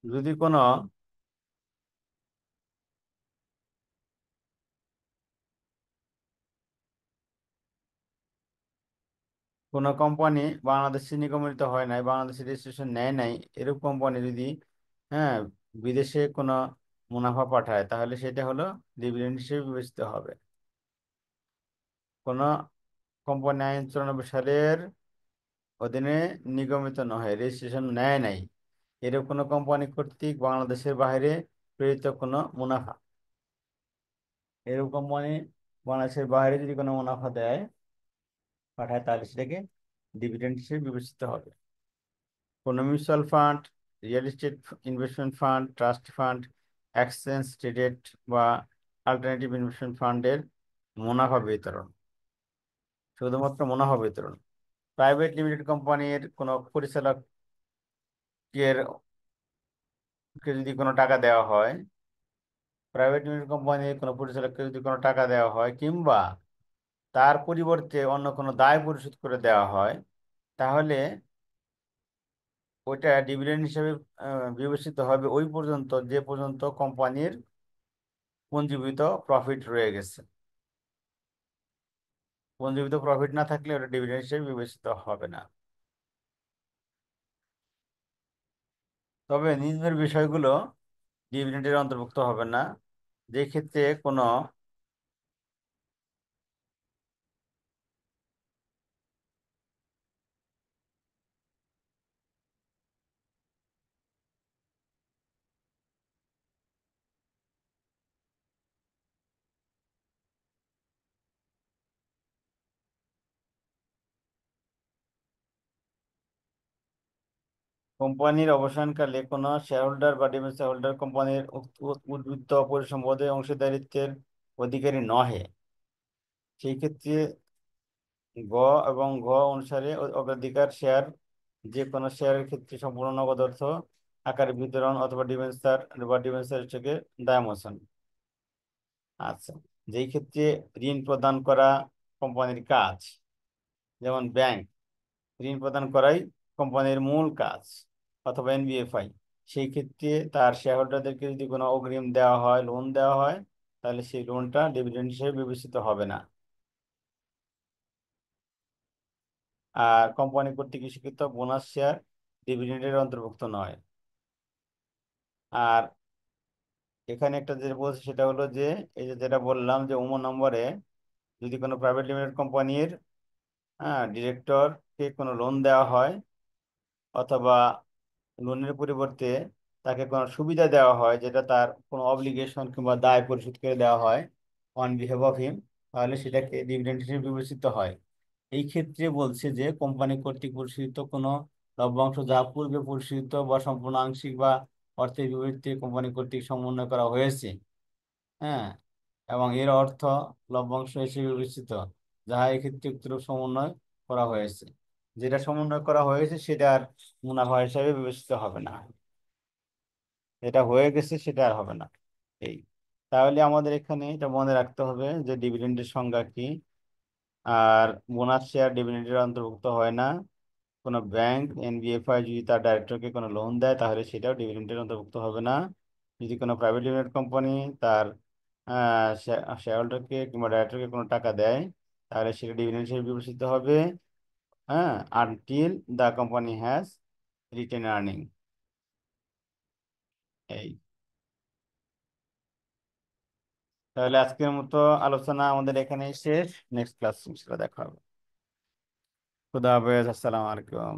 যদি কোনো কোম্পানি বাংলাদেশে নিগমিত হয় নাই, বাংলাদেশে রেজিস্ট্রেশন নেয় নাই, এরকম কোম্পানি যদি হ্যাঁ বিদেশে কোনো মুনাফা পাঠায়, তাহলে সেটা হলো ডিভিডেন্ড হিসেবে বিবেচিত হবে। কোনো কোম্পানি আইন 94 সালের অধীনে নিগমিত নয়, রেজিস্ট্রেশন নেয় নাই, এরকম কোনো কোম্পানি কর্তৃক বাংলাদেশের বাইরে প্রেরিত কোনো মুনাফা, এরকম কোম্পানি বাংলাদেশের বাইরে যদি কোনো মুনাফা দেয় পাঠায়, তাহলে সেটাকে ডিভিডেন্ড হিসেবে বিবেচিত হবে। কোনো mutual fund, real estate investment fund, trust fund, exchange traded বা অল্টারনেটিভ ইনভেস্টমেন্ট ফান্ডের মুনাফা বিতরণ, শুধুমাত্র মুনাফা বিতরণ। প্রাইভেট লিমিটেড কোম্পানির কোনো পরিচালকের কে যদি কোনো টাকা দেওয়া হয়, প্রাইভেট লিমিটেড কোম্পানির কোনো পরিচালককে যদি কোনো টাকা দেওয়া হয়, কিংবা তার পরিবর্তে অন্য কোনো দায় পরিশোধ করে দেওয়া হয়, তাহলে ওইটা ডিভিডেন্ড হিসেবে বিবেচিত হবে ওই পর্যন্ত যে পর্যন্ত কোম্পানির পুঞ্জীভূত প্রফিট রয়ে গেছে। পুঞ্জীভূত প্রফিট না থাকলে ওটা ডিভিডেন্ড হিসেবে বিবেচিত হবে না। তবে নিম্নের বিষয়গুলো ডিভিডেন্ডের অন্তর্ভুক্ত হবে না। যে ক্ষেত্রে কোনো কোম্পানির অবসানকালে কোনো শেয়ারহোল্ডার বা ডিবেঞ্চার হোল্ডার কোম্পানির উদ্বৃত্ত পরিসম্পদে অংশীদারিত্বের অধিকারী নহে, সেই ক্ষেত্রে গ এবং ঘ অনুসারে অগ্রাধিকার শেয়ার যে কোনো শেয়ারের ক্ষেত্রে সম্পূর্ণ নগদ অর্থ আকারে বিতরণ অথবা ডিবেঞ্চার বা ডিবেঞ্চার থেকে দায়মোচন। আচ্ছা, যেই ক্ষেত্রে ঋণ প্রদান করা কোম্পানির কাজ, যেমন ব্যাংক, ঋণ প্রদান করাই কোম্পানির মূল কাজ, অথবা এনবিএফআই, সেই ক্ষেত্রে তার শেয়ার হোল্ডারদেরকে যদি কোনো অগ্রিম দেওয়া হয়, লোন দেওয়া হয়, তাহলে সেই লোনটা ডিভিডেন্ড হিসেবে বিবেচিত হবে না। আর কোম্পানি কর্তৃক ইস্যুকৃত বোনাস শেয়ার ডিভিডেন্ডের অন্তর্ভুক্ত নয়। আর এখানে একটা যেটা বলছে সেটা হলো যে, এই যে যেটা বললাম যে নম্বরে যদি কোনো প্রাইভেট লিমিটেড কোম্পানির ডিরেক্টরকে কোনো লোন দেওয়া হয়, অথবা লোনের পরিবর্তে তাকে কোনো সুবিধা দেওয়া হয়, যেটা তার কোনো অব্লিগেশন কিংবা দায় পরিশোধ করে দেওয়া হয় অন বিহেভ অফ হিম, তাহলে সেটাকে ডিভিডেন্ড হিসেবে বিবেচিত হয়। এই ক্ষেত্রে বলছে যে কোম্পানি কর্তৃক পরিশোধিত কোনো লভ্যাংশ যা পূর্বে পরিশোধিত বা সম্পূর্ণ আংশিক বা অর্থের বিপরীতে কোম্পানি কর্তৃক সমন্বয় করা হয়েছে, হ্যাঁ, এবং এর অর্থ লভ্যাংশ হিসেবে বিবেচিত, যাহা এক্ষেত্রে উক্তরূপ সমন্বয় করা হয়েছে। যেটা সমন্বয় করা হয়েছে সেটা আর মুনাফা হিসাবে বিবেচিত হবে না, এটা হয়ে গেছে সেটা আর হবে না। এই তাহলে আমাদের এখানে এটা মনে রাখতে হবে যে ডিভিডেন্ডের সংজ্ঞা কি। আর বোনাস শেয়ার ডিভিডেন্ডের অন্তর্ভুক্ত হয় না। কোনো ব্যাংক, এনবিএফআই যদি তার ডাইরেক্টরকে কোনো লোন দেয়, তাহলে সেটাও ডিভিডেন্ডের অন্তর্ভুক্ত হবে না। যদি কোনো প্রাইভেট লিমিটেড কোম্পানি তার শেয়ার হোল্ডারকে কিংবা ডাইরেক্টরকে কোনো টাকা দেয়, তাহলে সেটা ডিভিডেন্ড হিসেবে বিবেচিত হবে, হ্যাঁ, until the company has written earning. এই তাহলে আজকের মতো আলোচনা আমাদের এখানেই শেষ। নেক্সট ক্লাস দেখা হবে। খুদা হাফেজ, আসসালামু আলাইকুম।